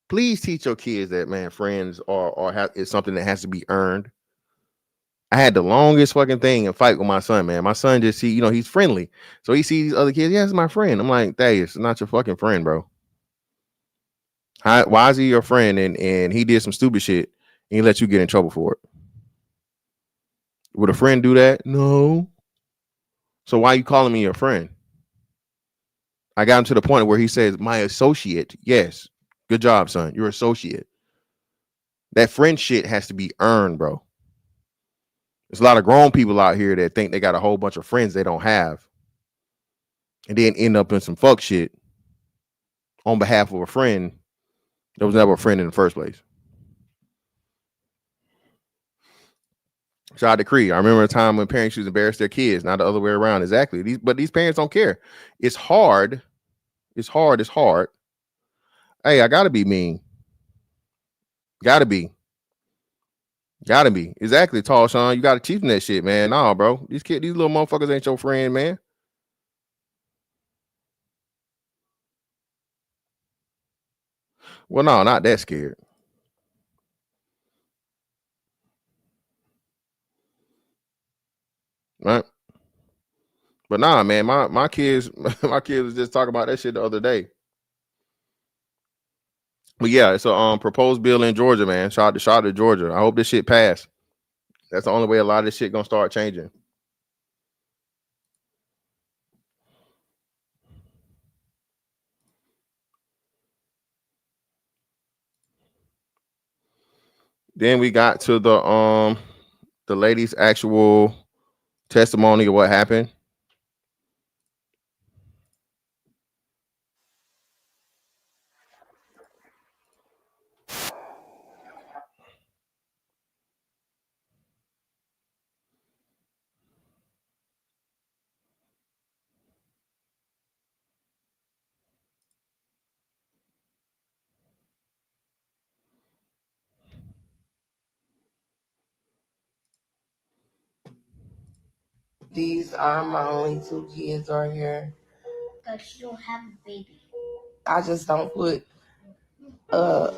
Please teach your kids that, man, friends is something that has to be earned. I had the longest fucking thing and fight with my son, man. My son just he's friendly. So he sees these other kids, yeah, it's my friend. I'm like, Thaddeus, it's not your fucking friend, bro. Why is he your friend and he did some stupid shit and he let you get in trouble for it? Would a friend do that? No. So why are you calling me your friend? I got him to the point where he says, my associate. Yes. Good job, son. You're associate. That friend shit has to be earned, bro. There's a lot of grown people out here that think they got a whole bunch of friends they don't have and then end up in some fuck shit on behalf of a friend that was never a friend in the first place. Shout out to Cree. I remember a time when parents used to embarrass their kids, not the other way around. Exactly. These parents don't care. It's hard. It's hard. It's hard. Hey, I gotta be mean. Gotta be. Gotta be. Exactly, Tall Sean. You gotta teach them that shit, man. Nah, bro. These little motherfuckers ain't your friend, man. Well, no, not that scared. right? But nah, man, my kids, my kids was just talking about that shit the other day. But yeah, it's a proposed bill in Georgia, man. Shout out to Georgia. I hope this shit pass. That's the only way a lot of this shit gonna start changing. Then we got to the lady's actual testimony of what happened. These are my only two kids right here. Because you don't have a baby. I just don't put uh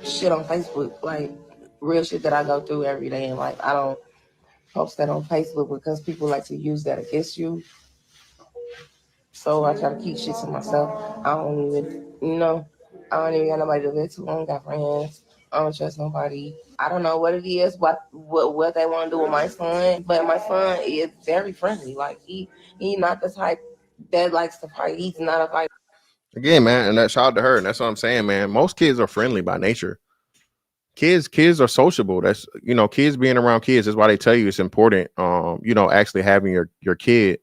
shit on Facebook, like real shit that I go through every day, and like I don't post that on Facebook because people like to use that against you. So I try to keep shit to myself. I don't even, I don't even got nobody to live to. I don't got friends. I don't trust nobody. I don't know what it is, what they want to do with my son, but my son is very friendly. Like he not the type that likes to fight. He's not a fighter. Again, man, and that shout out to her. And that's what I'm saying, man. Most kids are friendly by nature. Kids are sociable. That's kids being around kids is why they tell you it's important. Actually having your kid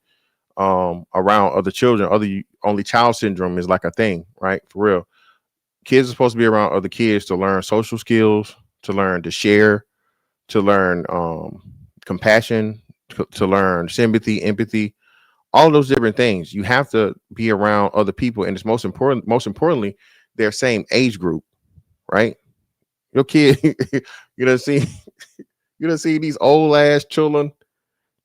around other children. Only child syndrome is like a thing, right? For real. Kids are supposed to be around other kids to learn social skills, to learn to share, to learn compassion, to learn sympathy, empathy, all those different things. You have to be around other people, and it's most importantly, their same age group, right? Your kid, you don't see, you don't see these old ass children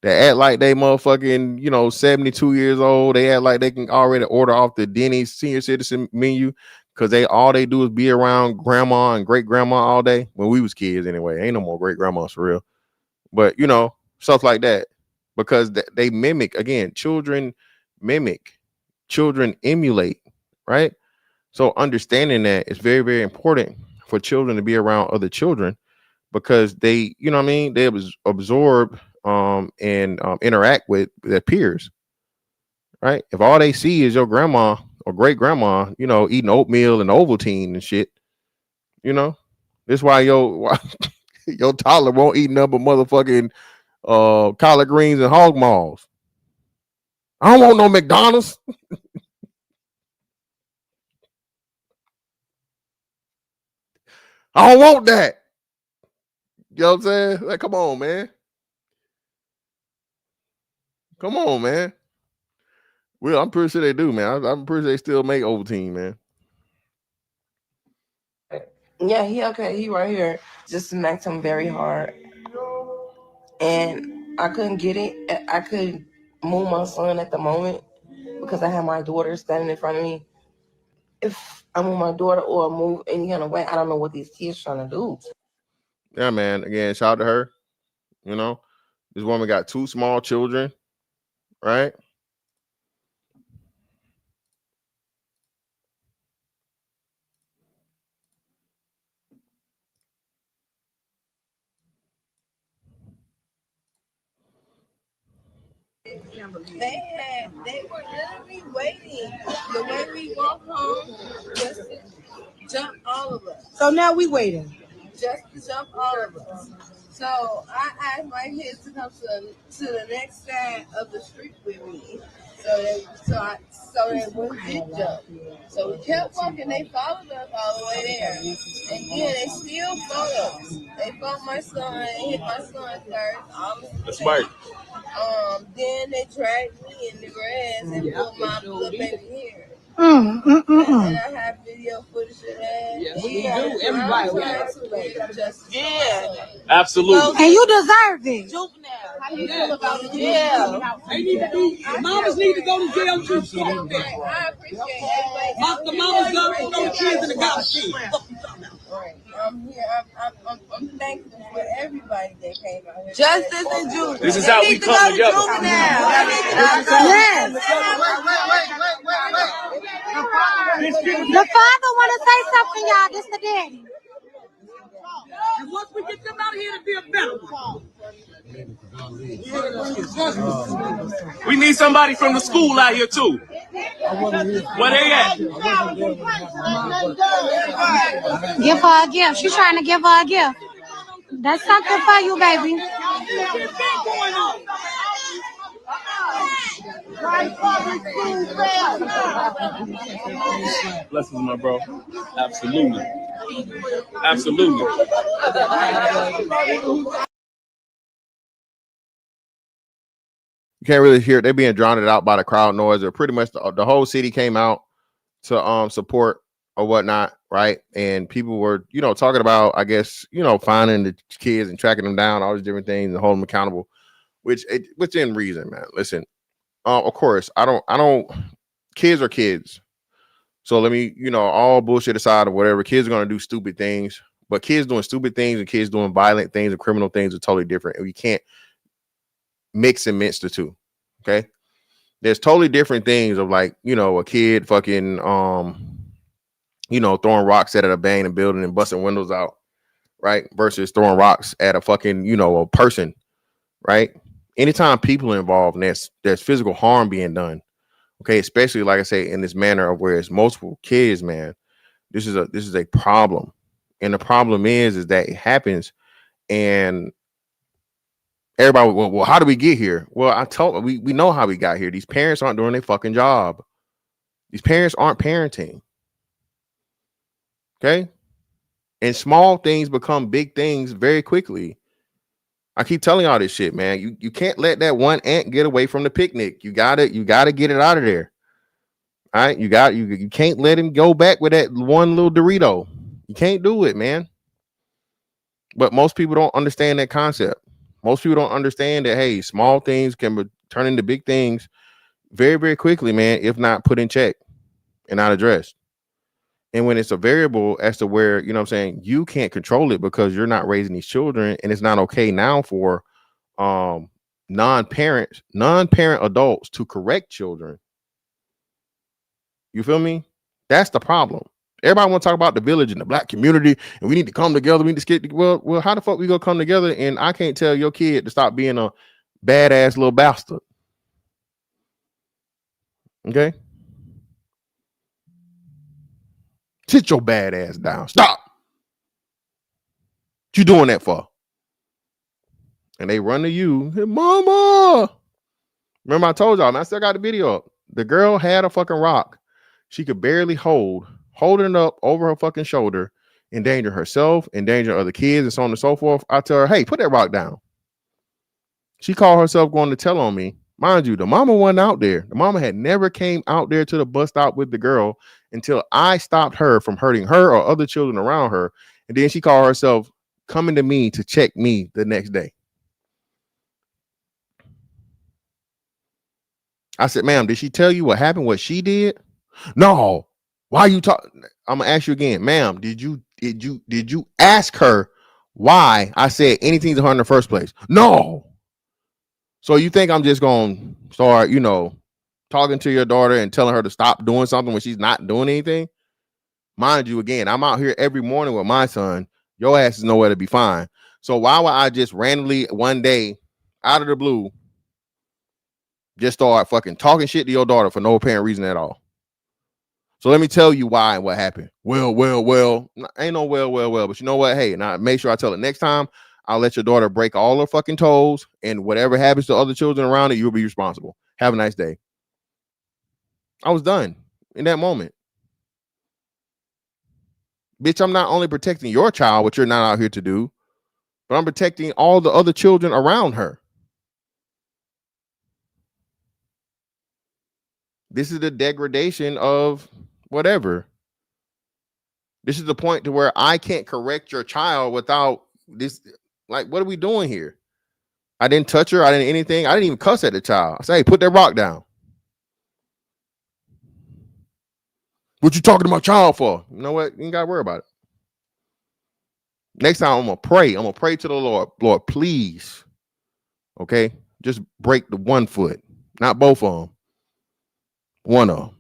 that act like they motherfucking 72 years old. They act like they can already order off the Denny's senior citizen menu because they do is be around grandma and great grandma all day. When we was kids, anyway, ain't no more great grandmas for real. But stuff like that because they mimic again. Children mimic, children emulate, right? So understanding that is very, very important for children to be around other children because they, what I mean, they absorb and interact with their peers, right? If all they see is your grandma or great grandma, eating oatmeal and Ovaltine and shit, this why your toddler won't eat nothing but motherfucking collard greens and hog maws. I don't want no McDonald's. I don't want that. You know what I'm saying? Like, come on, man. Come on, man. Well, I'm pretty sure they do, man. I'm pretty sure they still make Ovaltine, man. Yeah, he okay. He right here. Just smacked him very hard, and I couldn't get it. I couldn't move my son at the moment because I had my daughter standing in front of me. If I move my daughter or move any kind of way, I don't know what these kids trying to do. Yeah, man. Again, shout out to her. This woman got two small children, right? They were literally waiting. The way we walk home, just to jump all of us. So now we waiting. Just to jump all of us. So I asked my kids to come to the next side of the street with me. So that we did jump. So we kept walking, they followed us all the way there. And then they still followed us. They followed my son and hit my son first. That's smart. Then they dragged me in the grass and pulled my little baby hair. And I have video footage of that. Yes, we do. Everybody got. Yeah. Absolutely. And you deserve it. Juvenile. How you feel about it? Yeah. They need to be, mamas need to go to jail too. I appreciate it. The mamas go to kids and the gospel. Right. I'm here. I'm thankful everybody that came out here. Justice and juvenile. This is how we come together. Yes. The father want to say something, y'all. This the daddy. And once we get them out of here, it'll be a better one. We need somebody from the school out here too. Where they at? Give her a gift. She's trying to give her a gift. That's something for you, baby. Blessings, my bro. Absolutely. Absolutely. You can't really hear it. They're being drowned out by the crowd noise. Or pretty much the whole city came out to support or whatnot, right? And people were, talking about, I guess, finding the kids and tracking them down, all these different things, and holding them accountable, which in reason, man. Listen, of course, I don't. Kids are kids. So let me, all bullshit aside or whatever. Kids are gonna do stupid things, but kids doing stupid things and kids doing violent things and criminal things are totally different, and we can't mix and mince the two. Okay, there's totally different things of like, a kid fucking throwing rocks at a abandoned building and busting windows out, right? Versus throwing rocks at a fucking, a person, right? Anytime people are involved and there's physical harm being done, okay, especially like I say in this manner of where it's multiple kids, man, this is a problem. And the problem is that it happens and everybody, well, how do we get here? Well, we know how we got here. These parents aren't doing their fucking job. These parents aren't parenting. Okay. And small things become big things very quickly. I keep telling y'all this shit, man. You can't let that one ant get away from the picnic. You gotta get it out of there. All right. You can't let him go back with that one little Dorito. You can't do it, man. But most people don't understand that concept. Most people don't understand that, hey, small things can turn into big things very, very quickly, man, if not put in check and not addressed. And when it's a variable as to where, you can't control it because you're not raising these children, and it's not okay now for non-parent adults to correct children. You feel me? That's the problem. Everybody want to talk about the village and the black community, and we need to come together. We need to get well. How the fuck we gonna come together? And I can't tell your kid to stop being a badass little bastard. Okay, sit your bad ass down. Stop. What you doing that for? And they run to you, hey, mama. Remember I told y'all, and I still got the video up. The girl had a fucking rock. She could barely holding it up over her fucking shoulder, endanger herself, endanger other kids, and so on and so forth. I tell her, hey, put that rock down. She called herself going to tell on me. Mind you, the mama wasn't out there. The mama had never came out there to the bus stop with the girl until I stopped her from hurting her or other children around her. And then she called herself coming to me to check me the next day. I said, ma'am, did she tell you what happened, what she did? No. Why are you talking? I'm gonna ask you again, ma'am. Did you ask her why I said anything to her in the first place? No. So you think I'm just gonna start, talking to your daughter and telling her to stop doing something when she's not doing anything? Mind you, again, I'm out here every morning with my son. Your ass is nowhere to be found. So why would I just randomly one day, out of the blue, just start fucking talking shit to your daughter for no apparent reason at all? So let me tell you why and what happened. Well, ain't no well. But you know what? Hey, now make sure I tell it next time. I'll let your daughter break all her fucking toes, and whatever happens to other children around it, you'll be responsible. Have a nice day. I was done in that moment. Bitch, I'm not only protecting your child, what you're not out here to do, but I'm protecting all the other children around her. This is the degradation of whatever. This is the point to where I can't correct your child without this. Like, what are we doing here? I didn't touch her. I didn't anything. I didn't even cuss at the child. I say, hey, put that rock down. What you talking to my child for? You know what? You ain't got to worry about it. Next time I'm gonna pray. I'm gonna pray to the Lord. Lord, please, okay, just break the one foot, not both of them. One of them.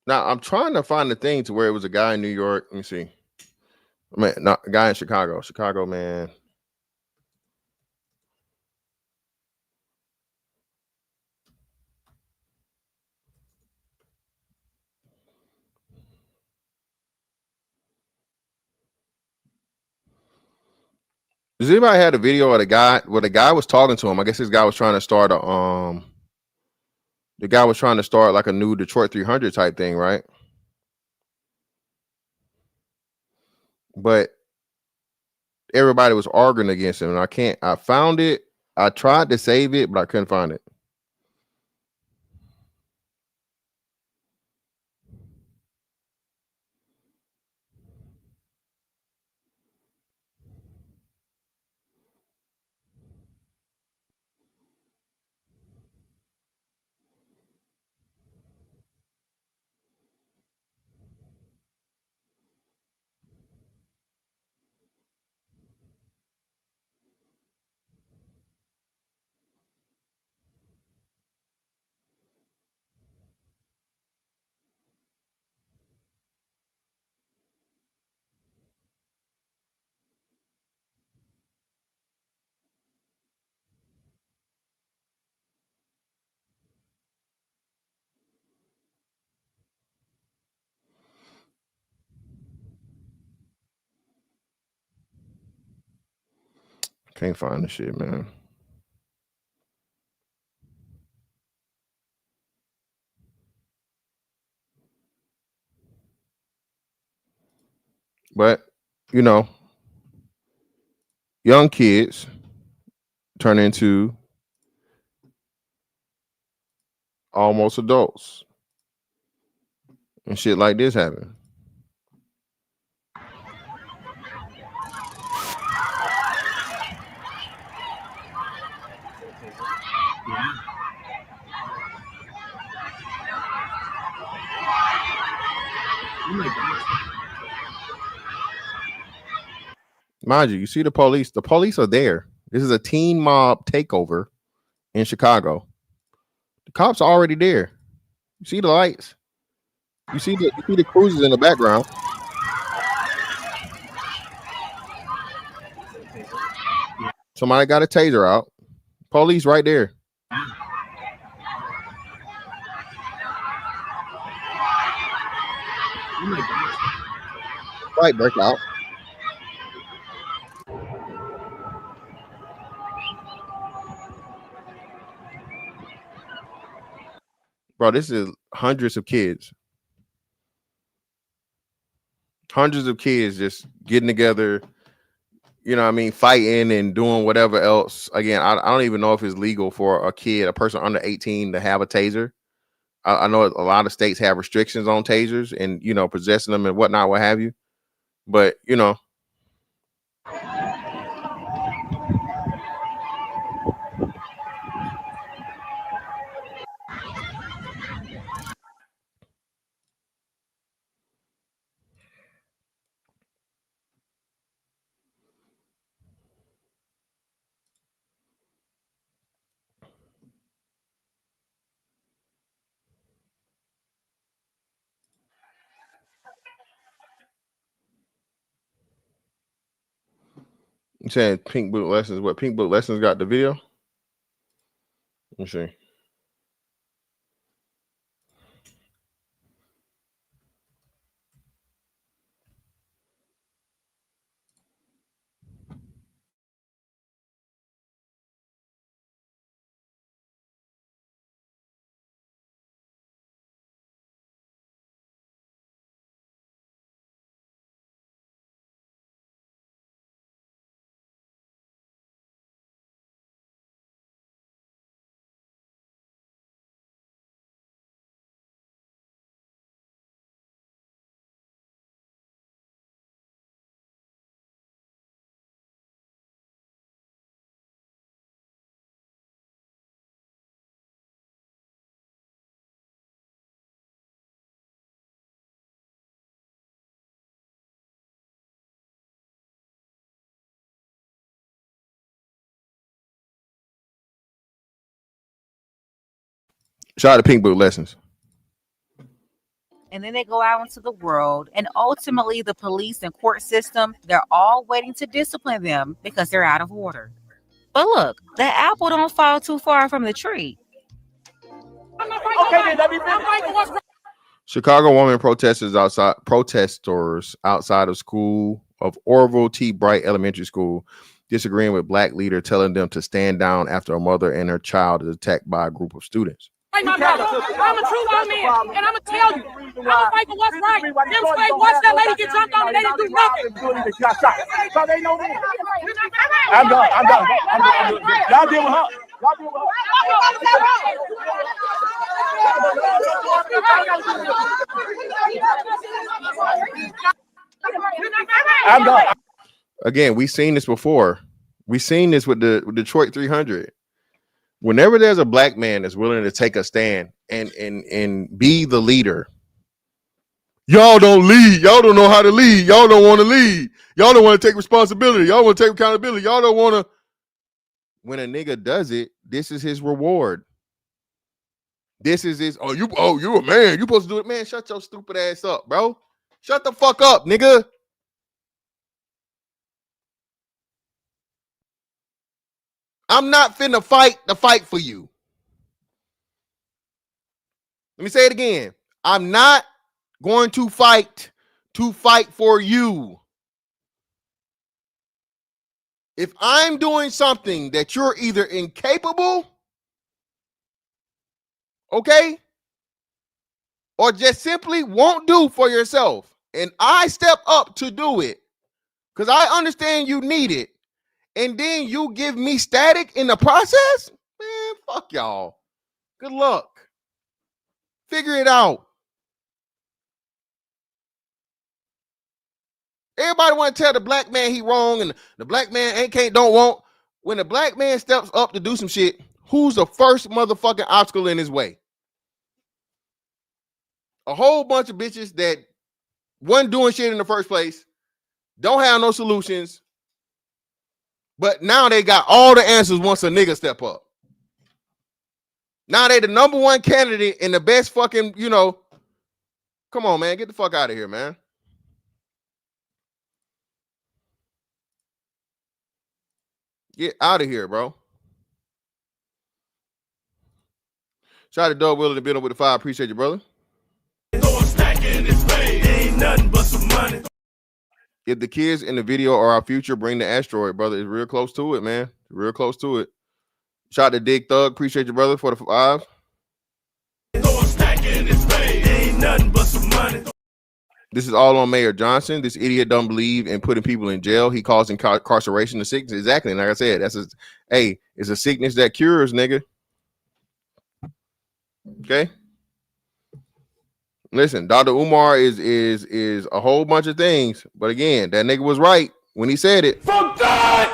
Now I'm trying to find the thing to where it was a guy in New York. Let me see. I mean, not a guy in Chicago. Chicago, man. Does anybody had a video of the guy where the guy was talking to him? I guess this guy was trying to start a the guy was trying to start like a new Detroit 300 type thing, right? But everybody was arguing against him, and I found it. I tried to save it, but I couldn't find it. Can't find the shit, man. But you know, young kids turn into almost adults, and shit like this happen. Mind you, you see the police. The police are there. This is a teen mob takeover in Chicago. The cops are already there. You see the lights. You see the cruisers in the background. Somebody got a taser out. Police right there. Fight break out. Bro, this is hundreds of kids. Hundreds of kids just getting together, you know what I mean, fighting and doing whatever else. Again, I don't even know if it's legal for a kid, a person under 18 to have a taser. I know a lot of states have restrictions on tasers and, you know, possessing them and whatnot, what have you. But, you know, I'm saying Pink Boot Lessons. What Pink Boot Lessons got the video? Let me see. Shout out to Pink Book Lessons. And then they go out into the world, and ultimately the police and court system, they're all waiting to discipline them because they're out of order. But look, the apple don't fall too far from the tree. Okay, then let me finish. Chicago woman protesters outside of school of Orville T. Bright Elementary School disagreeing with black leader telling them to stand down after a mother and her child is attacked by a group of students. I'm a true white man, and I'm gonna tell you, I'm gonna fight for what's right. Them slaves watched that lady get jumped on, and they didn't do nothing. So they know me. I'm done. Y'all deal with her. I'm done. Again, we've seen this before. We've seen this with the Detroit 300. Whenever there's a black man that's willing to take a stand and be the leader, y'all don't lead. Y'all don't know how to lead. Y'all don't want to lead. Y'all don't want to take responsibility. Y'all want to take accountability. Y'all don't want to. When a nigga does it, this is his reward. This is his. You a man. You supposed to do it, man. Shut your stupid ass up, bro. Shut the fuck up, nigga. I'm not finna fight the fight for you. Let me say it again. I'm not going to fight for you. If I'm doing something that you're either incapable, okay, or just simply won't do for yourself, and I step up to do it because I understand you need it, and then you give me static in the process, man, fuck y'all. Good luck. Figure it out. Everybody want to tell the black man he wrong and the black man don't want. When the black man steps up to do some shit, who's the first motherfucking obstacle in his way? A whole bunch of bitches that wasn't doing shit in the first place, don't have no solutions, but now they got all the answers once a nigga step up. Now they the number one candidate and the best fucking, come on, man, get the fuck out of here, man. Get out of here, bro. Shout out to Doug Willis to build up with the fire. Appreciate you, brother. Ain't nothing but some money. If the kids in the video are our future, bring the asteroid, brother. It's real close to it, man. Real close to it. Shout out to Dig Thug. Appreciate you, brother, for the 5. Ain't nothing but some money. This is all on Mayor Johnson. This idiot don't believe in putting people in jail. He calls incarceration a sickness. Exactly. And like I said, it's a sickness that cures, nigga. Okay. Listen, Dr. Umar is a whole bunch of things, but again, that nigga was right when he said it. Fuck God!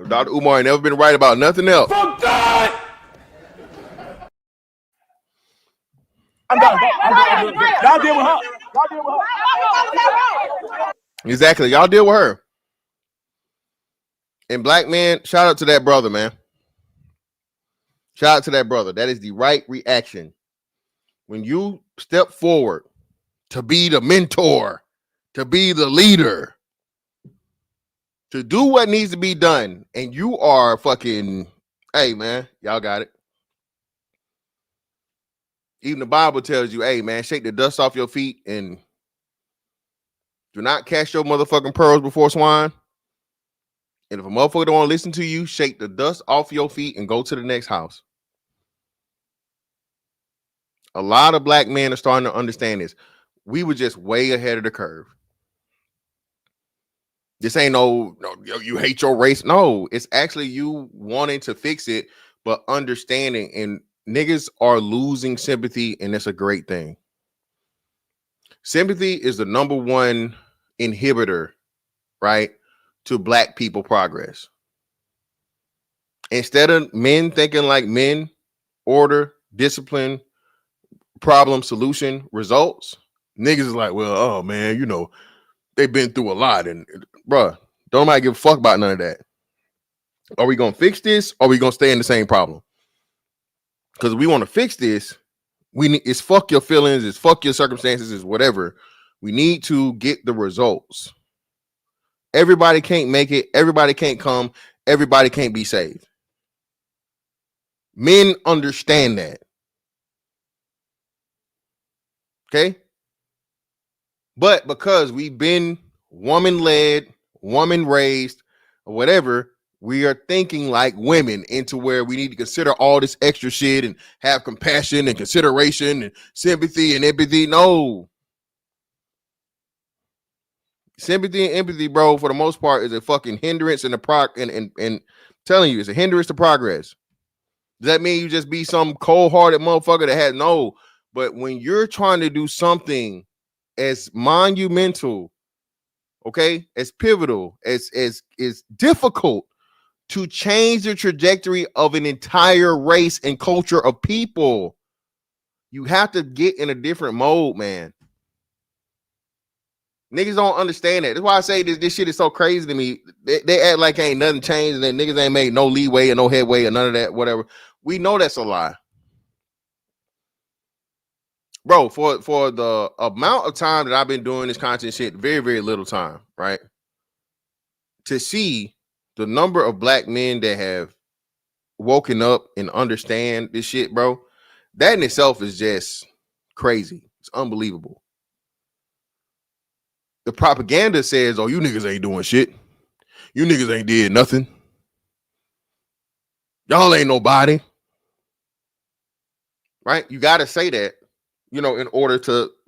Dr. Umar ain't never been right about nothing else. Fuck God! I'm done. Y'all deal with her. Exactly. Y'all deal with her. And black man, shout out to that brother, man. Shout out to that brother. That is the right reaction. When you step forward to be the mentor, to be the leader, to do what needs to be done, and you are fucking, hey, man, y'all got it. Even the Bible tells you, hey, man, shake the dust off your feet and do not cast your motherfucking pearls before swine. And if a motherfucker don't want to listen to you, shake the dust off your feet and go to the next house. A lot of black men are starting to understand this. We were just way ahead of the curve. This ain't no you hate your race. No, it's actually you wanting to fix it, but understanding. And niggas are losing sympathy, and it's a great thing. Sympathy is the number one inhibitor, right, to black people progress. Instead of men thinking like men, order, discipline, problem, solution, results, niggas is like, well, oh man, they've been through a lot. And bruh, Don't nobody give a fuck about none of that. Are we gonna fix this? Or are we gonna stay in the same problem? Because we want to fix this. We need it's fuck your feelings, it's fuck your circumstances, it's whatever. We need to get the results. Everybody can't make it. Everybody can't come. Everybody can't be saved. Men understand that. Okay. But because we've been woman led, woman raised, or whatever, we are thinking like women into where we need to consider all this extra shit and have compassion and consideration and sympathy and empathy. No. Sympathy and empathy, bro, for the most part, is a fucking hindrance and and telling you, it's a hindrance to progress. Does that mean you just be some cold-hearted motherfucker that has no? But when you're trying to do something as monumental, okay, as pivotal, as difficult to change the trajectory of an entire race and culture of people, you have to get in a different mode, man. Niggas don't understand that. That's why I say this shit is so crazy to me. They act like ain't nothing changed and that niggas ain't made no leeway or no headway or none of that, whatever. We know that's a lie. Bro, for the amount of time that I've been doing this content shit, very, very little time, right? To see the number of black men that have woken up and understand this shit, bro, that in itself is just crazy. It's unbelievable. The propaganda says, oh, you niggas ain't doing shit. You niggas ain't did nothing. Y'all ain't nobody. Right? You got to say that, you know, in order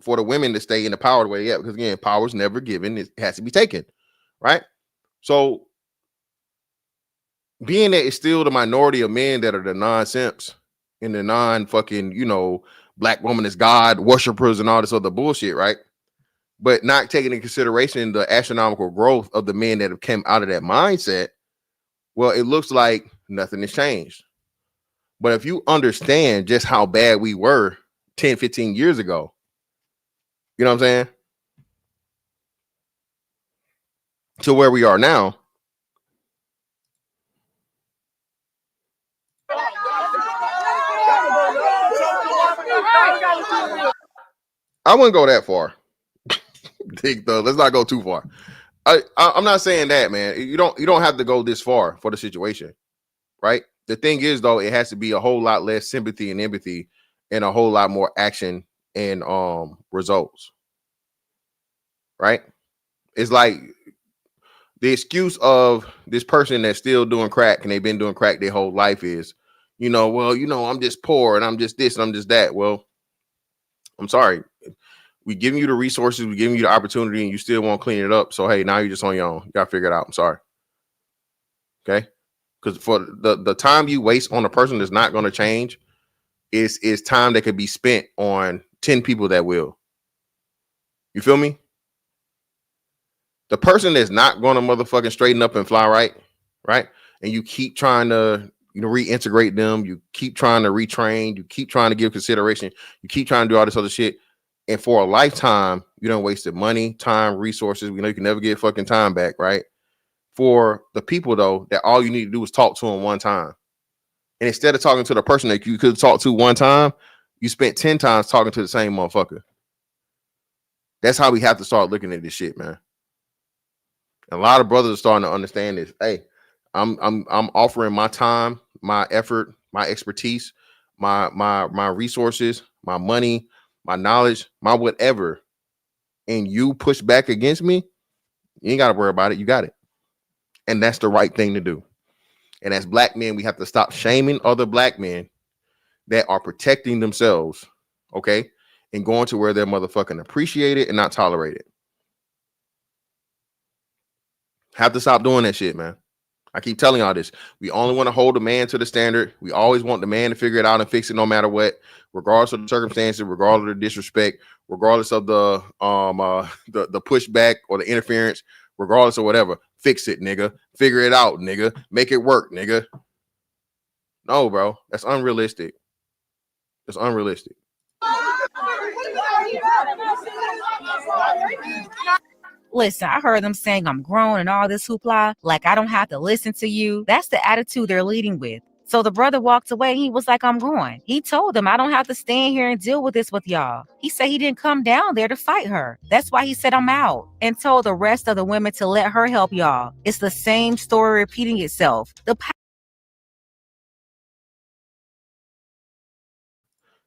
for the women to stay in the power the way they are. Because again, power's never given. It has to be taken. Right? So being that it's still the minority of men that are the non-simps and the non-fucking, you know, black woman is God worshipers and all this other bullshit, right? But not taking into consideration the astronomical growth of the men that have come out of that mindset, well, it looks like nothing has changed. But if you understand just how bad we were 10, 15 years ago, you know what I'm saying? To where we are now. I wouldn't go that far. Let's not go too far. I'm not saying that, man. You don't have to go this far for the situation, right? The thing is, though, it has to be a whole lot less sympathy and empathy and a whole lot more action and results, right? It's like the excuse of this person that's still doing crack and they've been doing crack their whole life is, you know, well, you know, I'm just poor and I'm just this and I'm just that. Well, I'm sorry. We giving you the resources, we giving you the opportunity, and you still won't clean it up. So hey, now you're just on your own. You gotta figure it out. I'm sorry. Okay. Because for the time you waste on a person that's not going to change is time that could be spent on 10 people that will. You feel me? The person that's not going to motherfucking straighten up and fly right? And you keep trying to, you know, reintegrate them. You keep trying to retrain. You keep trying to give consideration. You keep trying to do all this other shit. And for a lifetime, you don't wasted money, time, resources. We know you can never get fucking time back, right? For the people, though, that all you need to do is talk to them one time. And instead of talking to the person that you could talk to one time, you spent 10 times talking to the same motherfucker. That's how we have to start looking at this shit, man. And a lot of brothers are starting to understand this. Hey, I'm offering my time, my effort, my expertise, my resources, my money, my knowledge, my whatever. And you push back against me, you ain't got to worry about it. You got it. And that's the right thing to do. And as black men, we have to stop shaming other black men that are protecting themselves, okay, and going to where they're motherfucking appreciated and not tolerated. Have to stop doing that shit, man. I keep telling y'all this. We only want to hold the man to the standard. We always want the man to figure it out and fix it no matter what, regardless of the circumstances, regardless of the disrespect, regardless of the pushback or the interference, regardless of whatever. Fix it, nigga. Figure it out, nigga. Make it work, nigga. No, bro. That's unrealistic. It's unrealistic. Listen, I heard them saying I'm grown and all this hoopla, like I don't have to listen to you. That's the attitude they're leading with. So the brother walked away. He was like, I'm going. He told them, I don't have to stand here and deal with this with y'all. He said he didn't come down there to fight her. That's why he said, I'm out. And told the rest of the women to let her help y'all. It's the same story repeating itself.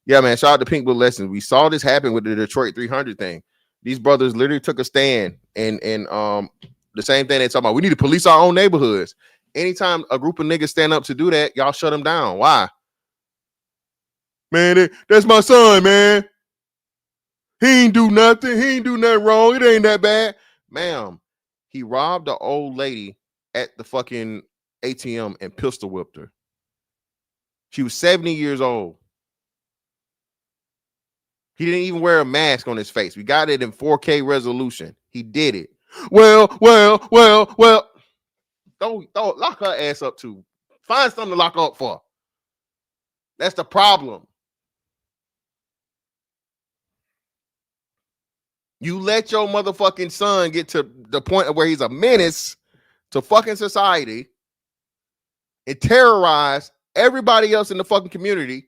Yeah, man. Shout out to Pink Blue Lessons. We saw this happen with the Detroit 300 thing. These brothers literally took a stand, and the same thing they talking about. We need to police our own neighborhoods. Anytime a group of niggas stand up to do that, y'all shut them down. Why? Man, that's my son, man. He ain't do nothing. He ain't do nothing wrong. It ain't that bad. Ma'am, he robbed the old lady at the fucking ATM and pistol whipped her. She was 70 years old. He didn't even wear a mask on his face. We got it in 4K resolution. He did it. Well. Don't lock her ass up too. Find something to lock up for. That's the problem. You let your motherfucking son get to the point of where he's a menace to fucking society and terrorize everybody else in the fucking community.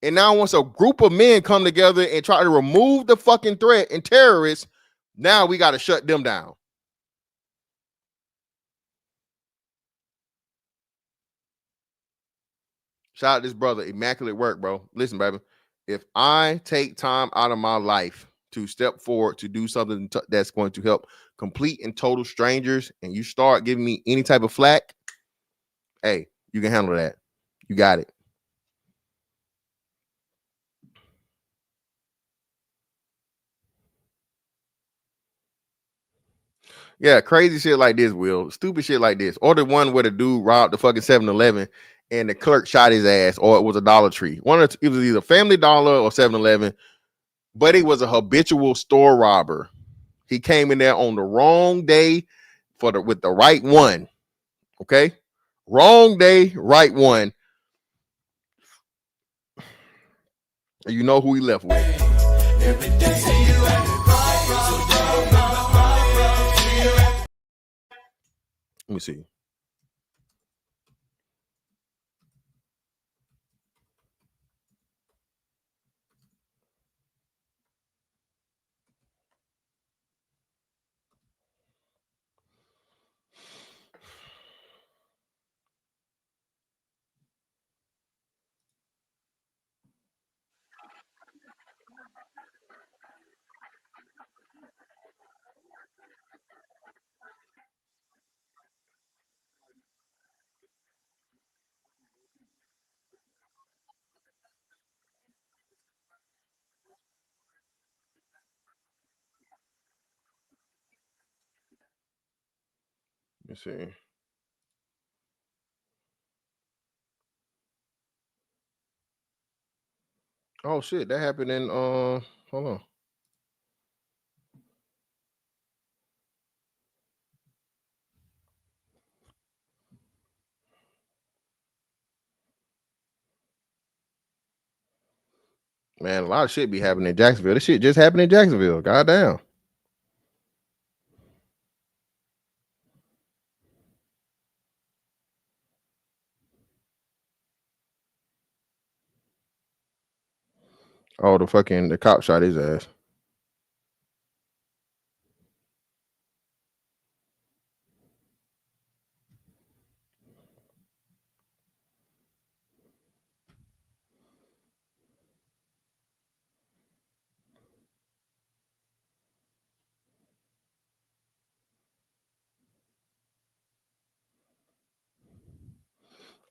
And now once a group of men come together and try to remove the fucking threat and terrorists, now we got to shut them down. Shout out this brother, immaculate work, bro. Listen, baby, if I take time out of my life to step forward to do something that's going to help complete and total strangers, and you start giving me any type of flack, hey, you can handle that. You got it. Yeah, crazy shit like this, Will. Stupid shit like this. Or the one where the dude robbed the fucking 7-Eleven and the clerk shot his ass, or it was a Dollar Tree. It was either Family Dollar or 7-Eleven, but he was a habitual store robber. He came in there on the wrong day with the right one. Okay? Wrong day, right one. And you know who he left with. Let me see. Let me see. Oh shit, that happened in hold on. Man, a lot of shit be happening in Jacksonville. This shit just happened in Jacksonville. Goddamn. Oh, the cop shot his ass.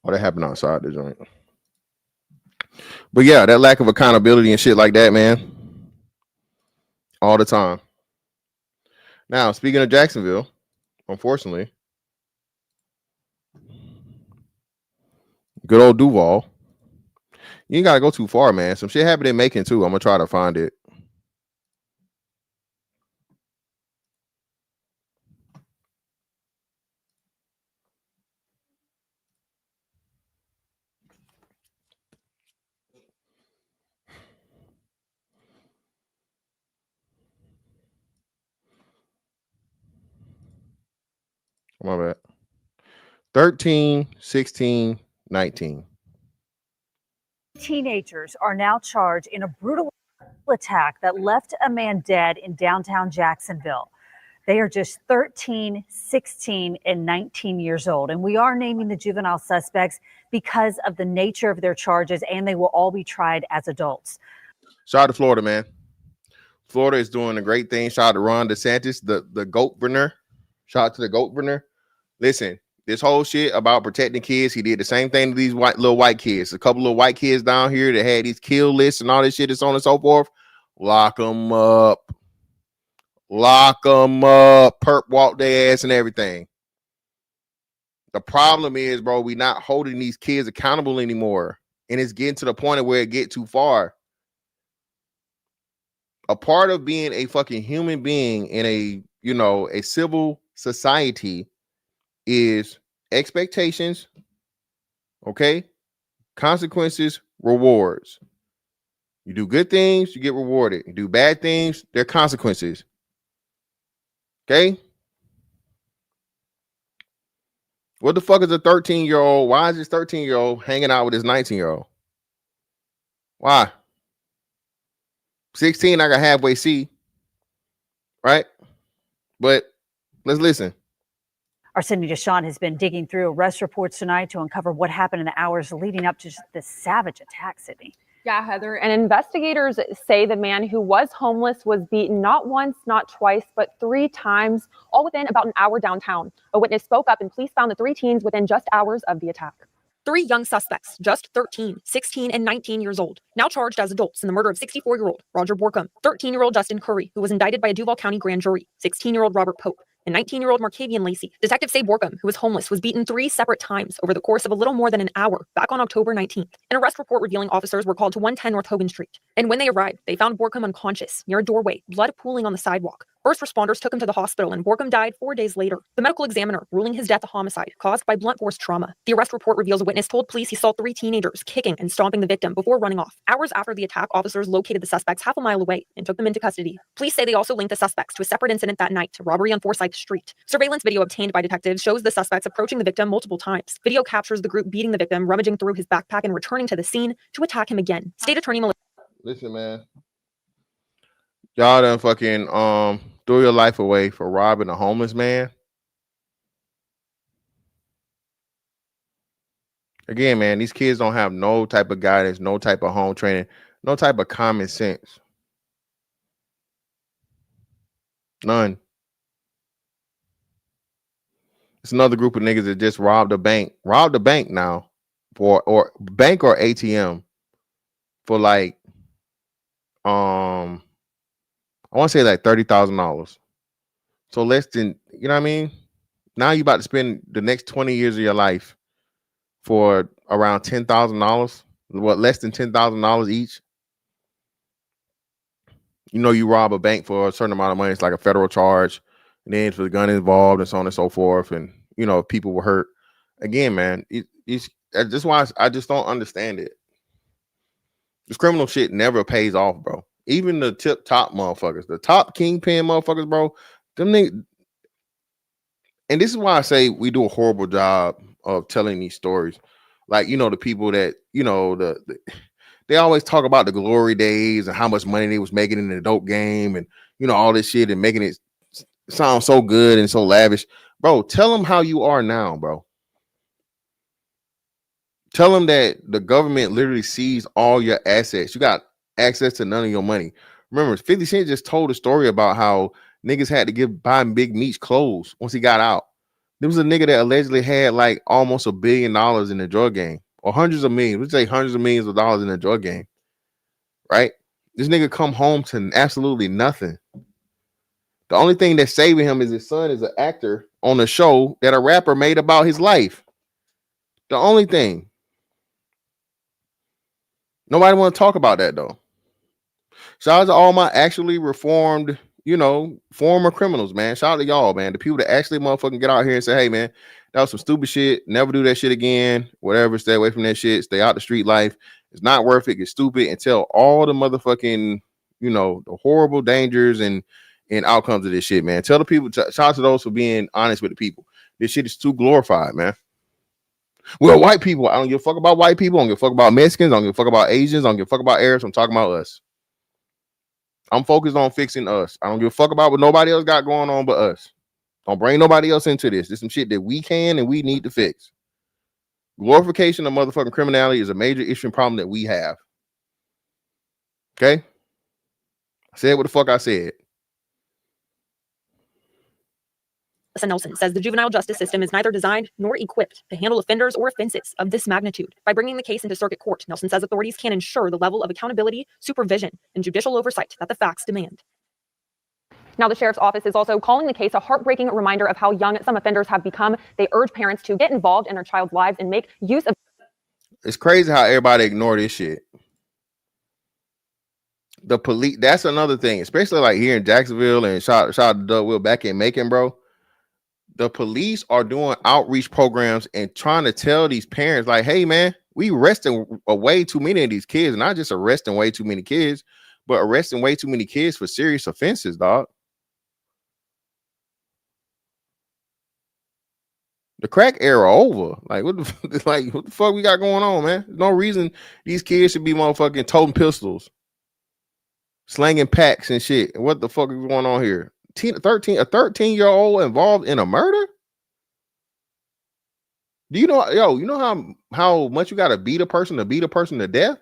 Oh, that happened outside the joint. But yeah, that lack of accountability and shit like that, man. All the time. Now, speaking of Jacksonville, unfortunately, good old Duval. You ain't gotta go too far, man. Some shit happened in Macon too. I'm gonna try to find it. My bad. 13, 16, 19. Teenagers are now charged in a brutal attack that left a man dead in downtown Jacksonville. They are just 13, 16, and 19 years old. And we are naming the juvenile suspects because of the nature of their charges, and they will all be tried as adults. Shout out to Florida, man. Florida is doing a great thing. Shout out to Ron DeSantis, the goat burner. Shout out to the goat burner. Listen, this whole shit about protecting kids, he did the same thing to these little white kids. A couple of white kids down here that had these kill lists and all this shit and so on and so forth. Lock them up. Lock them up. Perp walk their ass and everything. The problem is, bro, we not holding these kids accountable anymore. And it's getting to the point of where it get too far. A part of being a fucking human being in a, a civil society is expectations, okay? Consequences, rewards. You do good things, you get rewarded. You do bad things, there are consequences. Okay? What the fuck is a 13-year-old? Why is this 13-year-old hanging out with this 19-year-old? Why? 16, I got halfway see. Right? But let's listen. Our Cindy Deshawn has been digging through arrest reports tonight to uncover what happened in the hours leading up to this savage attack, Sydney. Yeah, Heather. And investigators say the man who was homeless was beaten not once, not twice, but 3 times, all within about an hour downtown. A witness spoke up and police found the 3 teens within just hours of the attack. 3 young suspects, just 13, 16, and 19 years old, now charged as adults in the murder of 64-year-old Roger Borkham, 13-year-old Justin Curry, who was indicted by a Duval County grand jury, 16-year-old Robert Pope, and 19-year-old Markavian Lacey. Detectives say Borkham, who was homeless, was beaten 3 separate times over the course of a little more than an hour back on October 19th. An arrest report revealing officers were called to 110 North Hogan Street. And when they arrived, they found Borkham unconscious near a doorway, blood pooling on the sidewalk. First responders took him to the hospital, and Borkham died 4 days later. The medical examiner ruling his death a homicide caused by blunt force trauma. The arrest report reveals a witness told police he saw 3 teenagers kicking and stomping the victim before running off. Hours after the attack, officers located the suspects half a mile away and took them into custody. Police say they also linked the suspects to a separate incident that night, a robbery on Forsyth Street. Surveillance video obtained by detectives shows the suspects approaching the victim multiple times. Video captures the group beating the victim, rummaging through his backpack, and returning to the scene to attack him again. State Attorney Melissa. Listen, man. Y'all done fucking threw your life away for robbing a homeless man. Again, man, these kids don't have no type of guidance, no type of home training, no type of common sense. None. It's another group of niggas that just robbed a bank. Robbed a bank now or bank or ATM for like I want to say like $30,000. So less than, you know what I mean? Now you about to spend the next 20 years of your life for around $10,000. What, less than $10,000 each? You rob a bank for a certain amount of money. It's like a federal charge. And then for the gun involved and so on and so forth. And, people were hurt. Again, man, that's why I just don't understand it. This criminal shit never pays off, bro. Even the top motherfuckers, the top kingpin motherfuckers, bro, them niggas. And this is why I say we do a horrible job of telling these stories. Like, the people that, they always talk about the glory days and how much money they was making in the dope game and, all this shit and making it sound so good and so lavish. Bro, tell them how you are now, bro. Tell them that the government literally sees all your assets. You got access to none of your money. Remember, 50 Cent just told a story about how niggas had to buy Big Meech clothes once he got out. There was a nigga that allegedly had like almost $1 billion in the drug game, or hundreds of millions. Let's say hundreds of millions of dollars in the drug game, right? This nigga come home to absolutely nothing. The only thing that's saving him is his son is an actor on a show that a rapper made about his life. The only thing. Nobody want to talk about that though. Shout out to all my actually reformed, former criminals, man. Shout out to y'all, man. The people that actually motherfucking get out here and say, hey, man, that was some stupid shit. Never do that shit again. Whatever. Stay away from that shit. Stay out the street life. It's not worth it. Get stupid and tell all the motherfucking, the horrible dangers and outcomes of this shit, man. Tell the people, shout out to those for being honest with the people. This shit is too glorified, man. Well, white people, I don't give a fuck about white people. I don't give a fuck about Mexicans. I don't give a fuck about Asians. I don't give a fuck about Arabs. I'm talking about us. I'm focused on fixing us. I don't give a fuck about what nobody else got going on but us. Don't bring nobody else into this. There's some shit that we can and we need to fix. Glorification of motherfucking criminality is a major issue and problem that we have. Okay? I said what the fuck I said. Nelson says the juvenile justice system is neither designed nor equipped to handle offenders or offenses of this magnitude. By bringing the case into circuit court, Nelson says authorities can ensure the level of accountability, supervision, and judicial oversight that the facts demand. Now, the sheriff's office is also calling the case a heartbreaking reminder of how young some offenders have become. They urge parents to get involved in their child's lives and make use of. It's crazy how everybody ignore this shit. The police, that's another thing, especially like here in Jacksonville and shout out to Doug Will back in Macon, bro. The police are doing outreach programs and trying to tell these parents, like, hey, man, we arresting way too many of these kids. Not just arresting way too many kids, but arresting way too many kids for serious offenses, dog. The crack era over. Like, what the fuck we got going on, man? There's no reason these kids should be motherfucking toting pistols, slanging packs and shit. What the fuck is going on here? A 13-year-old involved in a murder? Do you know, you know how much you gotta beat a person to death?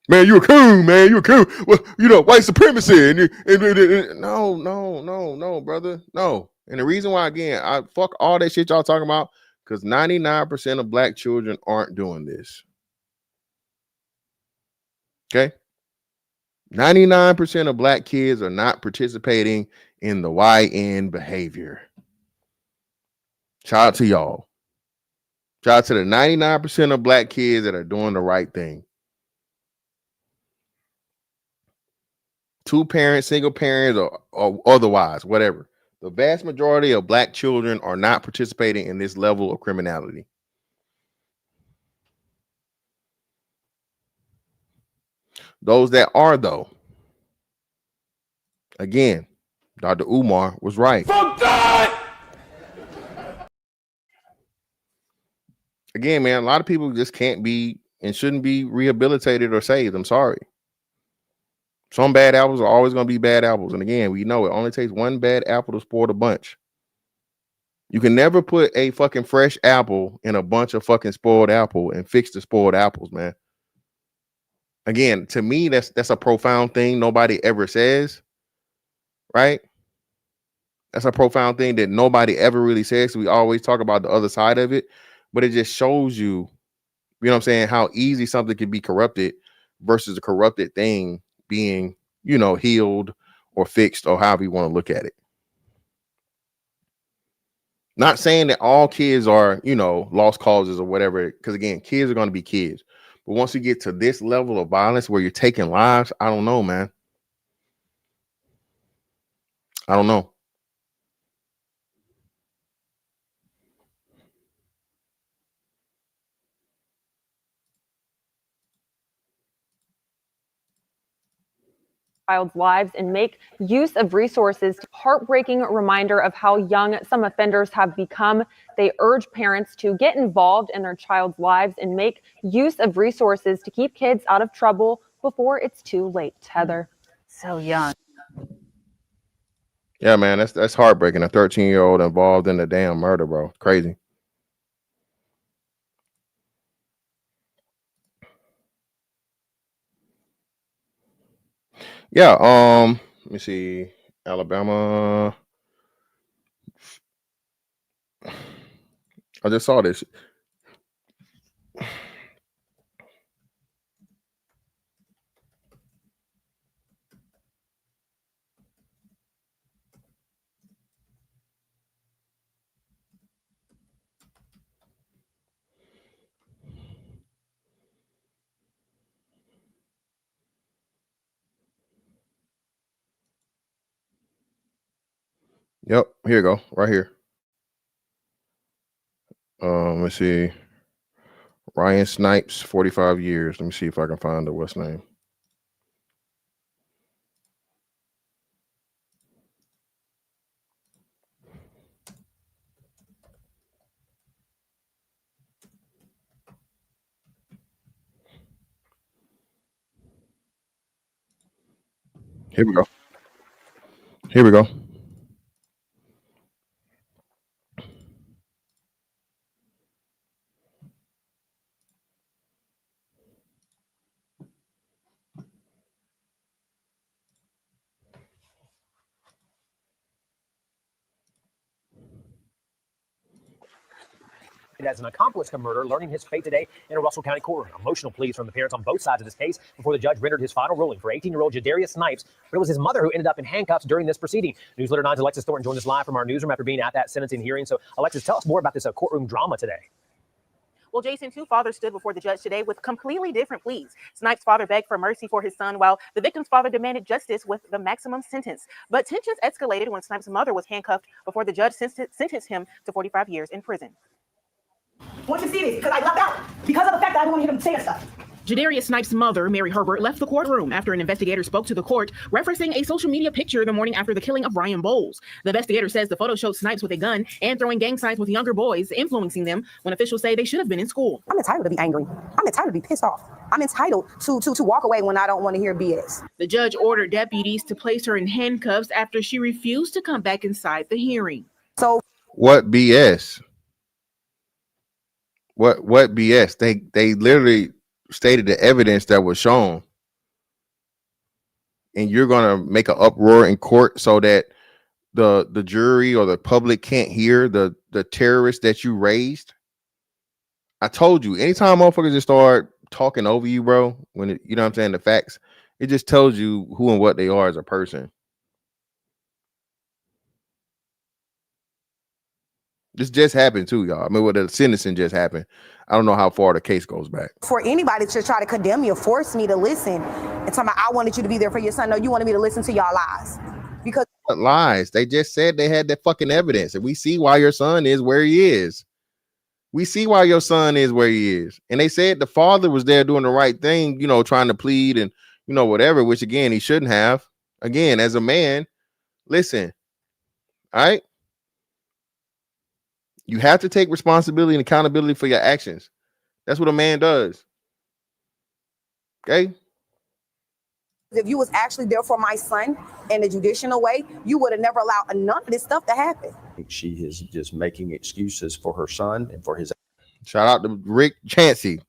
Man, you a coon, man. You a coon. Well, you know, white supremacy. No, brother. No. And the reason why, again, I fuck all that shit y'all talking about, because 99% of black children aren't doing this. Okay? 99% of black kids are not participating in the YN behavior. Shout out to y'all. Shout out to the 99% of black kids that are doing the right thing. Two parents, single parents, or otherwise, whatever. The vast majority of black children are not participating in this level of criminality. Those that are, though, again, Dr. Umar was right. Fuck that! Again, man, a lot of people just can't be and shouldn't be rehabilitated or saved. I'm sorry. Some bad apples are always going to be bad apples. And again, we know it only takes one bad apple to spoil the bunch. You can never put a fucking fresh apple in a bunch of fucking spoiled apple and fix the spoiled apples, man. Again, to me, that's a profound thing nobody ever says, right? That's a profound thing that nobody ever really says. We always talk about the other side of it, but it just shows you, you know what I'm saying, how easy something can be corrupted versus a corrupted thing being, you know, healed or fixed or however you want to look at it. Not saying that all kids are, you know, lost causes or whatever, because again, kids are going to be kids. But once you get to this level of violence where you're taking lives, I don't know, man. I don't know. Child's lives and make use of resources. Heartbreaking reminder of how young some offenders have become. They urge parents to get involved in their child's lives and make use of resources to keep kids out of trouble before it's too late. Heather. So young. Yeah, man, that's heartbreaking. A 13-year-old involved in a damn murder, bro. Crazy. Yeah, let me see. Alabama. I just saw this. Yep, here you go, right here. Let's see. Ryan Snipes, 45 years. Let me see if I can find the what's name. Here we go. Here we go. As an accomplice to murder, learning his fate today in a Russell County courtroom. Emotional pleas from the parents on both sides of this case before the judge rendered his final ruling for 18-year-old Jadarius Snipes, but it was his mother who ended up in handcuffs during this proceeding. Newsletter 9's Alexis Thornton joined us live from our newsroom after being at that sentencing hearing. So, Alexis, tell us more about this courtroom drama today. Well, Jason, two fathers stood before the judge today with completely different pleas. Snipes' father begged for mercy for his son, while the victim's father demanded justice with the maximum sentence. But tensions escalated when Snipes' mother was handcuffed before the judge sentenced him to 45 years in prison. I want you to see this because I left out because of the fact that I don't want to hear him say stuff. Jadarius Snipes' mother, Mary Herbert, left the courtroom after an investigator spoke to the court, referencing a social media picture the morning after the killing of Ryan Bowles. The investigator says the photo showed Snipes with a gun and throwing gang signs with younger boys, influencing them when officials say they should have been in school. I'm entitled to be angry. I'm entitled to be pissed off. I'm entitled to walk away when I don't want to hear BS. The judge ordered deputies to place her in handcuffs after she refused to come back inside the hearing. So what BS? What BS? They literally stated the evidence that was shown, and you're gonna make an uproar in court so that the jury or the public can't hear the terrorists that you raised. I told you, anytime motherfuckers just start talking over you, bro, when you know what I'm saying, the facts, it just tells you who and what they are as a person. This just happened too, y'all. I mean, what the sentencing just happened. I don't know how far the case goes back. For anybody to try to condemn me or force me to listen and tell me I wanted you to be there for your son, no, you wanted me to listen to y'all lies. Because what lies? They just said they had that fucking evidence, and we see why your son is where he is. We see why your son is where he is. And they said the father was there doing the right thing, you know, trying to plead and, you know, whatever, which again, he shouldn't have. Again, as a man, listen, all right? You have to take responsibility and accountability for your actions. That's what a man does. Okay? if you was actually there for my son in a judicial way, you would have never allowed none of this stuff to happen. She is just making excuses for her son and for his. Shout out to Rick Chancey,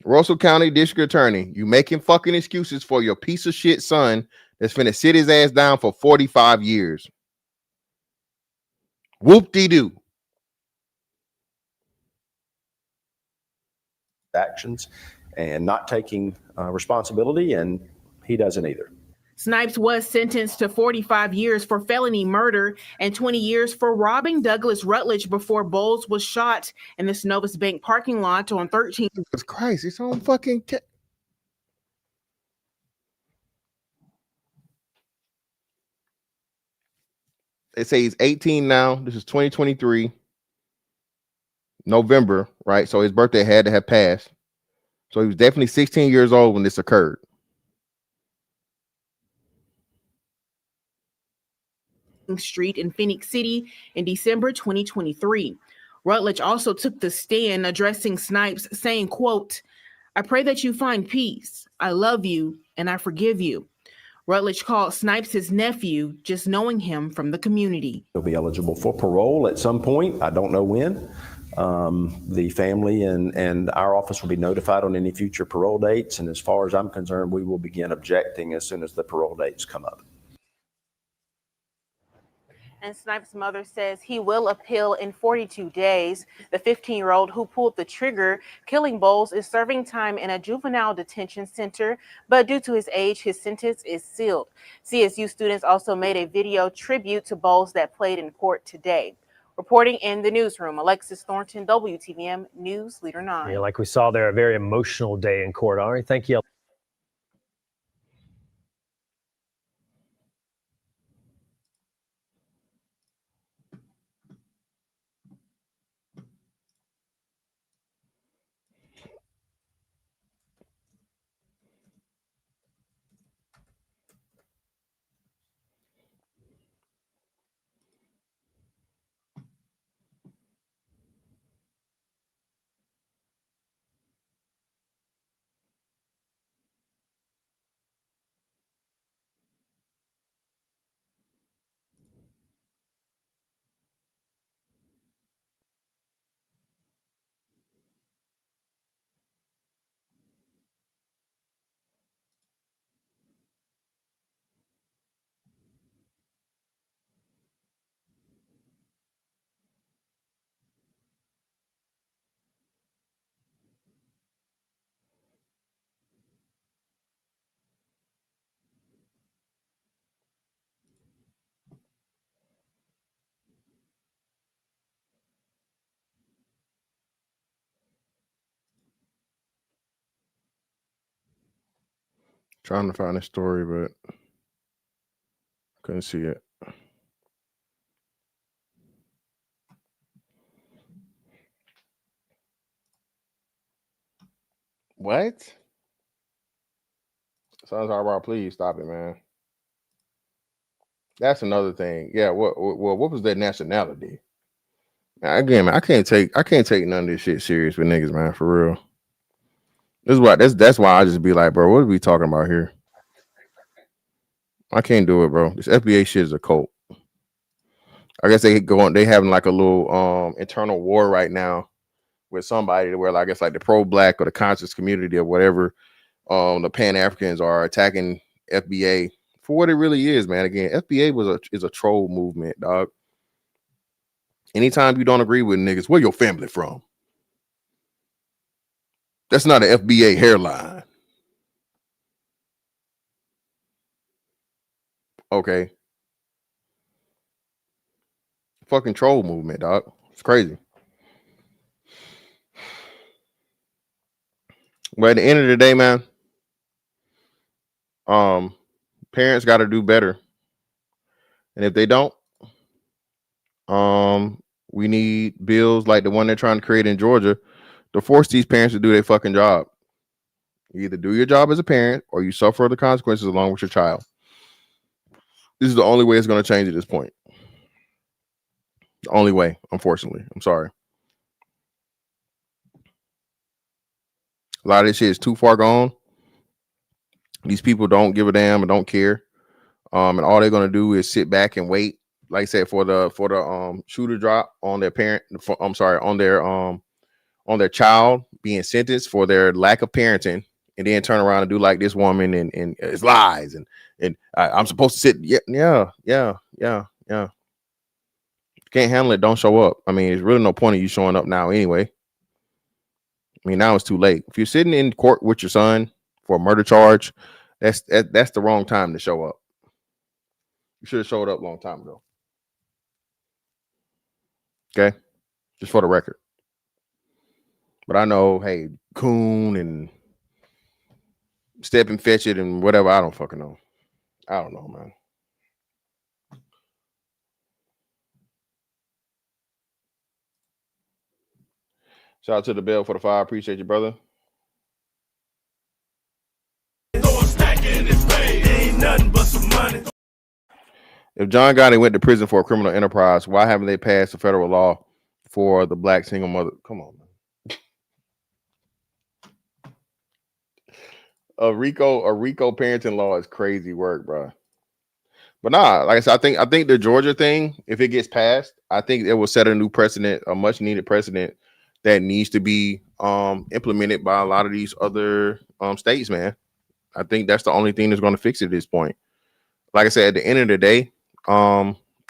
Russell County District Attorney. You making fucking excuses for your piece of shit son that's finna sit his ass down for 45 years. Whoop-de-doo. Actions and not taking responsibility, and he doesn't either. Snipes was sentenced to 45 years for felony murder and 20 years for robbing Douglas Rutledge before Bowles was shot in the Synovus Bank parking lot on 13. Jesus Christ, it's on fucking. They say he's 18 now. This is 2023, November, right? So his birthday had to have passed. So he was definitely 16 years old when this occurred. Street in Phoenix City in December 2023. Rutledge also took the stand addressing Snipes, saying, quote, "I pray that you find peace. I love you and I forgive you." Rutledge called Snipes his nephew, just knowing him from the community. He'll be eligible for parole at some point. I don't know when. The family and our office will be notified on any future parole dates. And as far as I'm concerned, we will begin objecting as soon as the parole dates come up. And Snipes' mother says he will appeal in 42 days. The 15-year-old who pulled the trigger, killing Bowles, is serving time in a juvenile detention center, but due to his age, his sentence is sealed. CSU students also made a video tribute to Bowles that played in court today. Reporting in the newsroom, Alexis Thornton, WTVM News Leader 9. Yeah, like we saw there, a very emotional day in court. Ari, thank you. Trying to find a story, but couldn't see it. What? Sons Harbor, please stop it, man. That's another thing. Yeah. What was their nationality? Now, again, man, I can't take none of this shit serious with niggas, man. For real. That's why I just be like, bro, what are we talking about here? I can't do it, bro. This FBA shit is a cult. I guess they having like a little internal war right now with somebody where like it's like the pro black or the conscious community or whatever. The Pan Africans are attacking FBA for what it really is, man. Again, FBA is a troll movement, dog. Anytime you don't agree with niggas, where your family from? That's not an FBA hairline. Okay. Fucking troll movement, dog. It's crazy. But at the end of the day, man, parents got to do better. And if they don't, we need bills like the one they're trying to create in Georgia to force these parents to do their fucking job. You either do your job as a parent or you suffer the consequences along with your child. This is the only way it's going to change at this point. The only way, unfortunately. I'm sorry. A lot of this shit is too far gone. These people don't give a damn and don't care. And all they're gonna do is sit back and wait, like I said, for the shooter drop on their parent. On their child being sentenced for their lack of parenting, and then turn around and do like this woman and it's lies and I'm supposed to sit. Yeah. Can't handle it. Don't show up. I mean, there's really no point of you showing up now anyway. I mean, now it's too late. If you're sitting in court with your son for a murder charge, that's the wrong time to show up. You should have showed up a long time ago. Okay, just for the record. But I know, hey, Coon and Step and Fetch It and whatever. I don't fucking know. I don't know, man. Shout out to the Bell for the fire. Appreciate you, brother. If John Gotti went to prison for a criminal enterprise, why haven't they passed a federal law for the black single mother? Come on, man. A RICO parenting law is crazy work, bro. But nah, like I said, I think the Georgia thing, if it gets passed, I think it will set a new precedent, a much needed precedent that needs to be implemented by a lot of these other states, man. I think that's the only thing that's going to fix it at this point. Like I said, at the end of the day,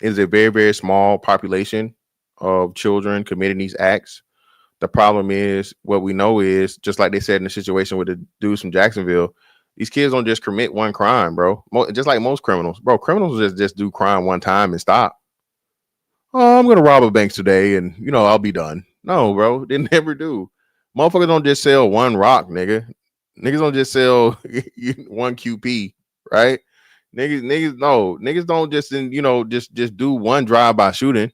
is a very, very small population of children committing these acts. The problem is, what we know is, just like they said in the situation with the dudes from Jacksonville, these kids don't just commit one crime, bro. Just like most criminals, bro. Criminals just do crime one time and stop. Oh, I'm gonna rob a bank today, and I'll be done. No, bro, they never do. Motherfuckers don't just sell one rock, nigga. Niggas don't just sell one QP, right? Niggas don't just do one drive-by shooting.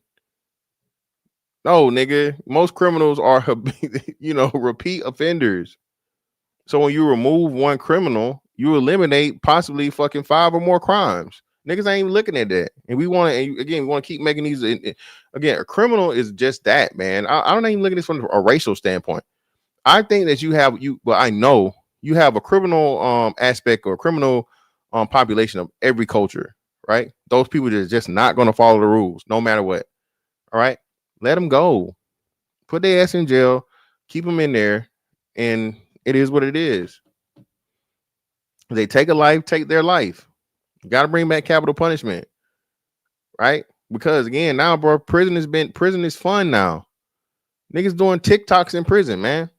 No, nigga. Most criminals are repeat offenders. So when you remove one criminal, you eliminate possibly fucking 5 or more crimes. Niggas ain't even looking at that. And we want to keep making these again, a criminal is just that, man. I don't even look at this from a racial standpoint. I think that I know you have a criminal aspect or a criminal population of every culture, right? Those people that are just not going to follow the rules no matter what. All right, let them go, put their ass in jail, keep them in there, and it is what it is. They take a life, take their life. Got to bring back capital punishment, right? Because again, now, bro, prison is fun now. Niggas doing TikToks in prison, man.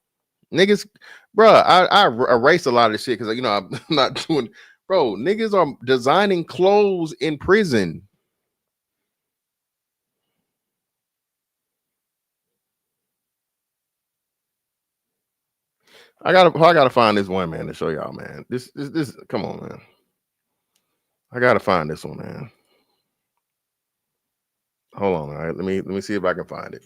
Niggas, bro, I erase a lot of this shit because I'm not doing. Bro, niggas are designing clothes in prison. I gotta find this one, man, to show y'all, man. This. Come on, man. I gotta find this one, man. Hold on, all right. Let me see if I can find it.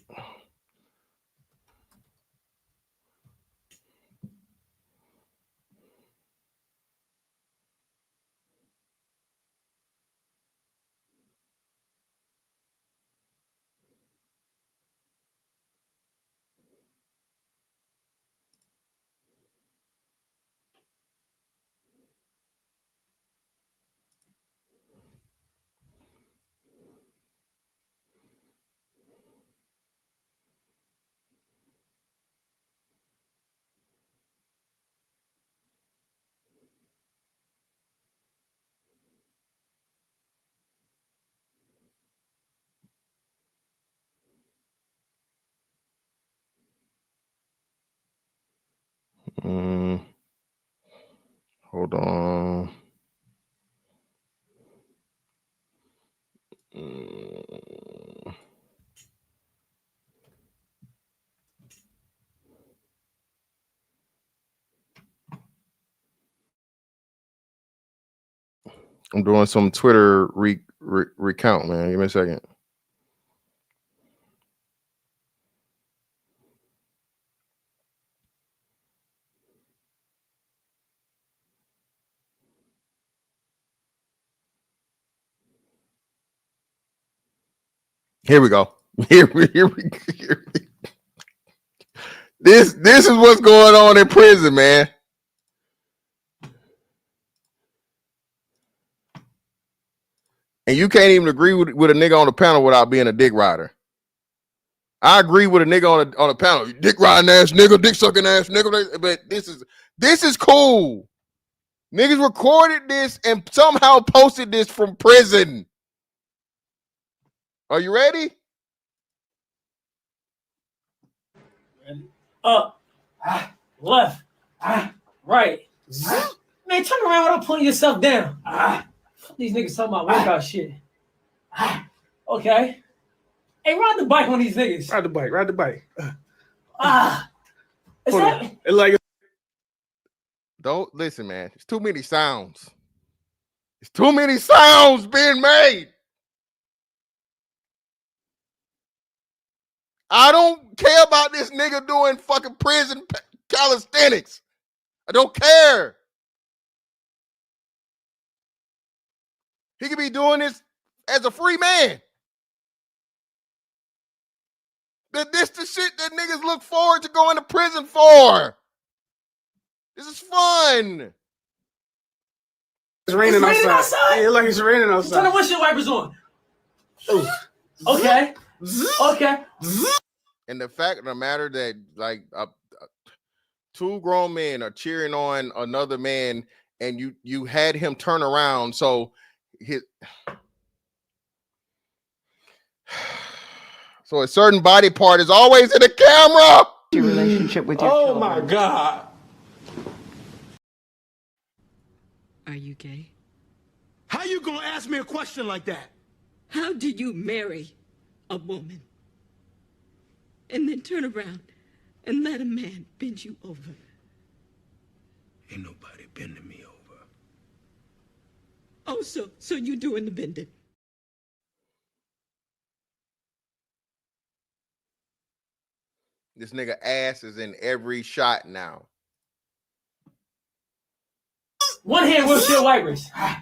Hold on. I'm doing some Twitter recount, man. Give me a second. Here we go. Here we This is what's going on in prison, man. And you can't even agree with a nigga on the panel without being a dick rider. I agree with a nigga on a panel, dick riding ass nigga, dick sucking ass nigga. But this is cool. Niggas recorded this and somehow posted this from prison. Are you ready? Up, left, right. Man, turn around without pulling yourself down. These niggas talking about workout shit. Okay. Hey, ride the bike on these niggas. Ride the bike. Is that It's like Don't listen, man. It's too many sounds. It's too many sounds being made. I don't care about this nigga doing fucking prison calisthenics. I don't care. He could be doing this as a free man. This the shit that niggas look forward to going to prison for. This is fun. it's raining outside. Yeah, like it's raining outside. Turn the windshield wipers on. Ooh. Okay. Okay. And the fact of the matter that like two grown men are cheering on another man, and you had him turn around, so so a certain body part is always in the camera. Your relationship with your children. Oh my God. Are you gay? How you gonna ask me a question like that? How do you marry a woman and then turn around and let a man bend you over? Ain't nobody bending me over. Oh, so you doing the bending? This nigga ass is in every shot now. One hand windshield wipers. All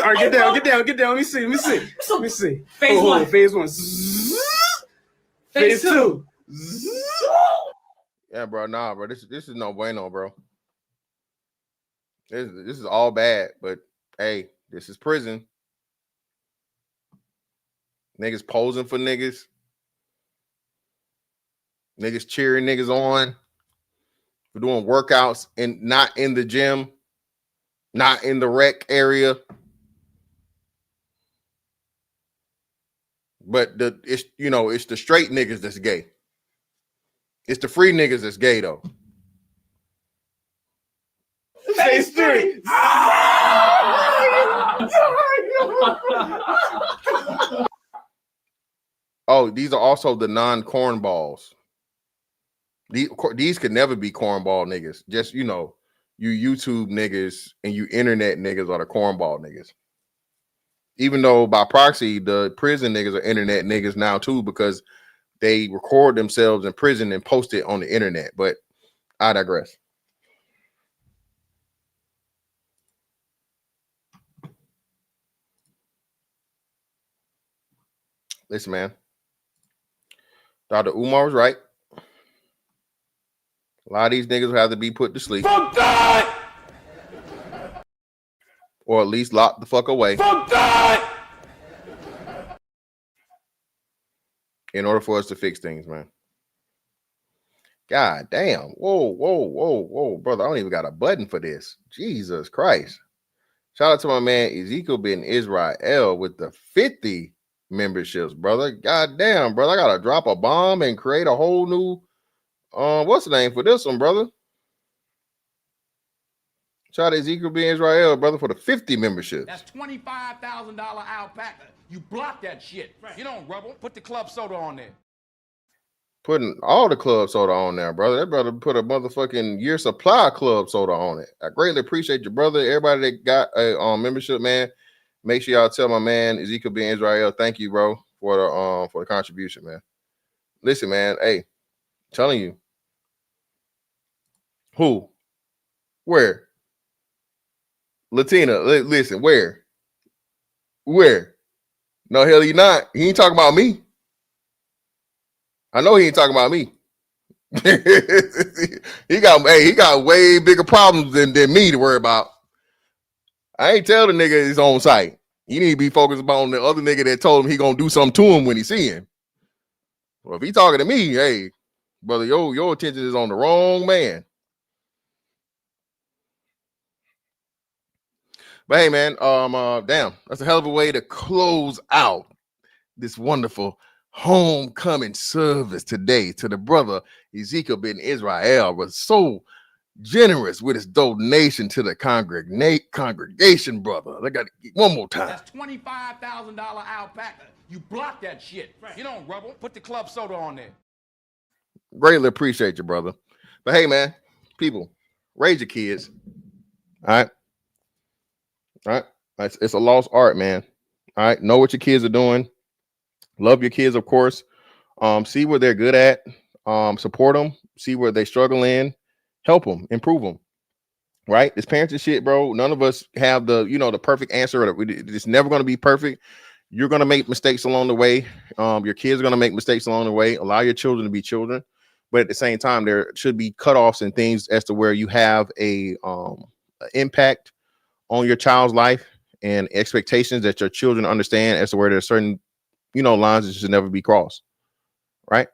right, get down. Let me see. Phase one. Phase one. Phase two. Yeah, bro. Nah, bro. This is no bueno, bro. This is all bad. But hey, this is prison. Niggas posing for niggas. Niggas cheering niggas on. We're doing workouts and not in the gym, not in the rec area. But it's the straight niggas that's gay. It's the free niggas that's gay though. Phase three. Oh, these are also the non-corn balls. These could never be cornball niggas. Just, you YouTube niggas and you internet niggas are the cornball niggas. Even though by proxy, the prison niggas are internet niggas now too, because they record themselves in prison and post it on the internet. But I digress. Listen, man. Dr. Umar was right. A lot of these niggas will have to be put to sleep. Fuck God! Or at least locked the fuck away. Fuck God! In order for us to fix things, man. God damn. Whoa, brother. I don't even got a button for this. Jesus Christ. Shout out to my man Ezekiel bin Israel with the 50 memberships, brother. God damn, brother. I gotta drop a bomb and create a whole new what's the name for this one, brother? Shout out to Ezekiel bin Israel, brother, for the 50 memberships. That's $25,000 alpaca. You block that shit. Right. You don't rubble. Put the club soda on there. Putting all the club soda on there, brother. That brother put a motherfucking year supply of club soda on it. I greatly appreciate you, brother. Everybody that got a membership, man. Make sure y'all tell my man Ezekiel bin Israel, thank you, bro, for the contribution, man. Listen, man. Hey, telling you. Who? Where? Latina. Listen, where? Where? No, hell, he not. He ain't talking about me. I know he ain't talking about me. he got way bigger problems than me to worry about. I ain't tell the nigga his own site. He need to be focused on the other nigga that told him he gonna do something to him when he see him. Well, if he talking to me, hey, brother, your attention is on the wrong man. But hey, man, damn, that's a hell of a way to close out this wonderful homecoming service today to the brother Ezekiel bin Israel. Was so generous with his donation to the congregation, brother. I got to get one more time. That's $25,000 alpaca. You block that shit. Right. You don't rubble. Put the club soda on there. Greatly appreciate you, brother. But hey, man, people, raise your kids. All right. All right. It's a lost art, man. All right. Know what your kids are doing. Love your kids, of course. See what they're good at. Support them. See where they struggle in. Help them. Improve them. Right? It's parenting shit, bro. None of us have the perfect answer. It's never going to be perfect. You're going to make mistakes along the way. Your kids are going to make mistakes along the way. Allow your children to be children. But at the same time, there should be cutoffs and things as to where you have a impact on your child's life and expectations that your children understand as to where there's certain lines that should never be crossed. Right?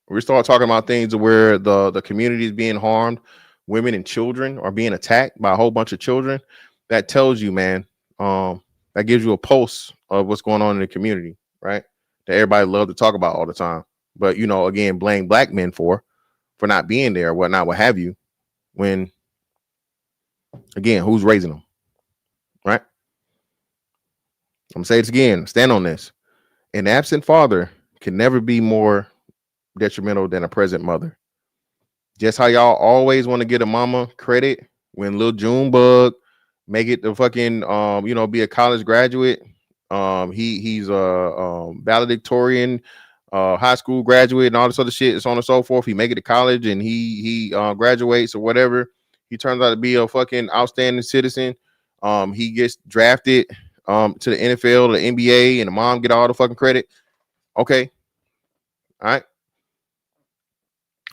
We start talking about things where the community is being harmed, women and children are being attacked by a whole bunch of children. That tells you, man, that gives you a pulse of what's going on in the community, right? That everybody loves to talk about all the time. But, again, blame black men for not being there, whatnot, what have you, when, again, who's raising them, right? I'm going to say this again, stand on this. An absent father can never be more detrimental than a present mother. Just how y'all always want to get a mama credit when Lil Junebug make it to fucking be a college graduate. He's a valedictorian, high school graduate, and all this other shit, so on and so forth. He make it to college and he graduates or whatever. He turns out to be a fucking outstanding citizen. He gets drafted to the NFL, the NBA, and the mom get all the fucking credit. Okay. All right.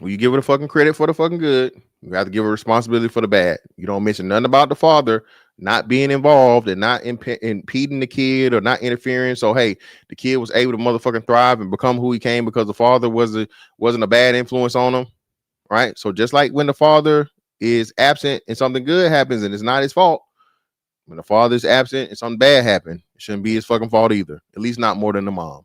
Well, you give her the fucking credit for the fucking good. You have to give her responsibility for the bad. You don't mention nothing about the father not being involved and not impeding the kid or not interfering. So, hey, the kid was able to motherfucking thrive and become who he came because the father wasn't a bad influence on him. Right. So just like when the father is absent and something good happens and it's not his fault, when the father is absent and something bad happened, it shouldn't be his fucking fault either. At least not more than the mom.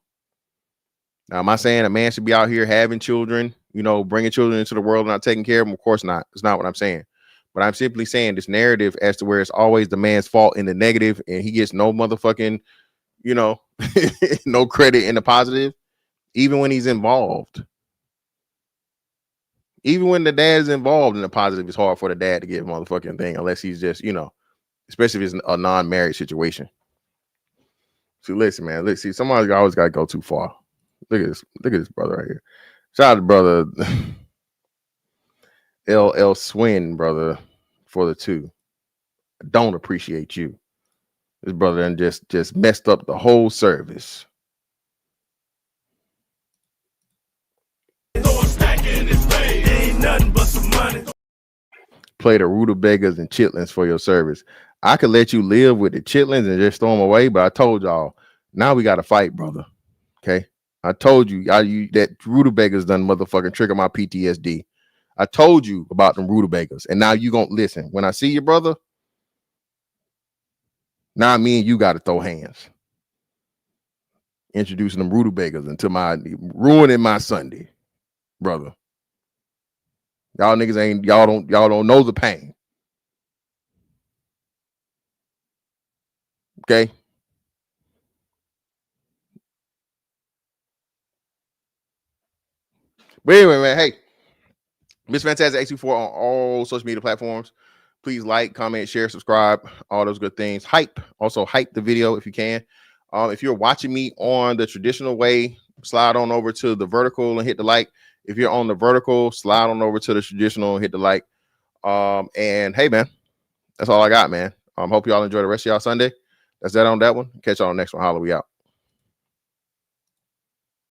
Now, am I saying a man should be out here having children, bringing children into the world and not taking care of them? Of course not. It's not what I'm saying. But I'm simply saying this narrative as to where it's always the man's fault in the negative and he gets no motherfucking, no credit in the positive, even when he's involved. Even when the dad is involved in the positive, it's hard for the dad to get a motherfucking thing unless he's just, especially if it's a non-married situation. So listen, man. Let's see. Somebody's always got to go too far. Look at this. Look at this brother right here. Shout out to brother LL Swin, brother, for the 2. I don't appreciate you. This brother and just messed up the whole service. Ain't nothing but some money. Play the rutabagas and chitlins for your service. I could let you live with the chitlins and just throw them away, but I told y'all, now we got to fight, brother. Okay? I told you, that rutabagas done motherfucking trigger my PTSD. I told you about them rutabagas, and now you gonna listen. When I see you, brother, now me and you got to throw hands. Introducing them rutabagas into ruining my Sunday, brother. Y'all niggas y'all don't know the pain. Okay? But anyway, man, hey, Miss Fantastic X24 on all social media platforms. Please like, comment, share, subscribe, all those good things. Also hype the video if you can. If you're watching me on the traditional way, slide on over to the vertical and hit the like. If you're on the vertical, slide on over to the traditional and hit the like. And hey, man, that's all I got, man. Hope y'all enjoy the rest of y'all Sunday. That's that on that one. Catch y'all on the next one. Holla, we out.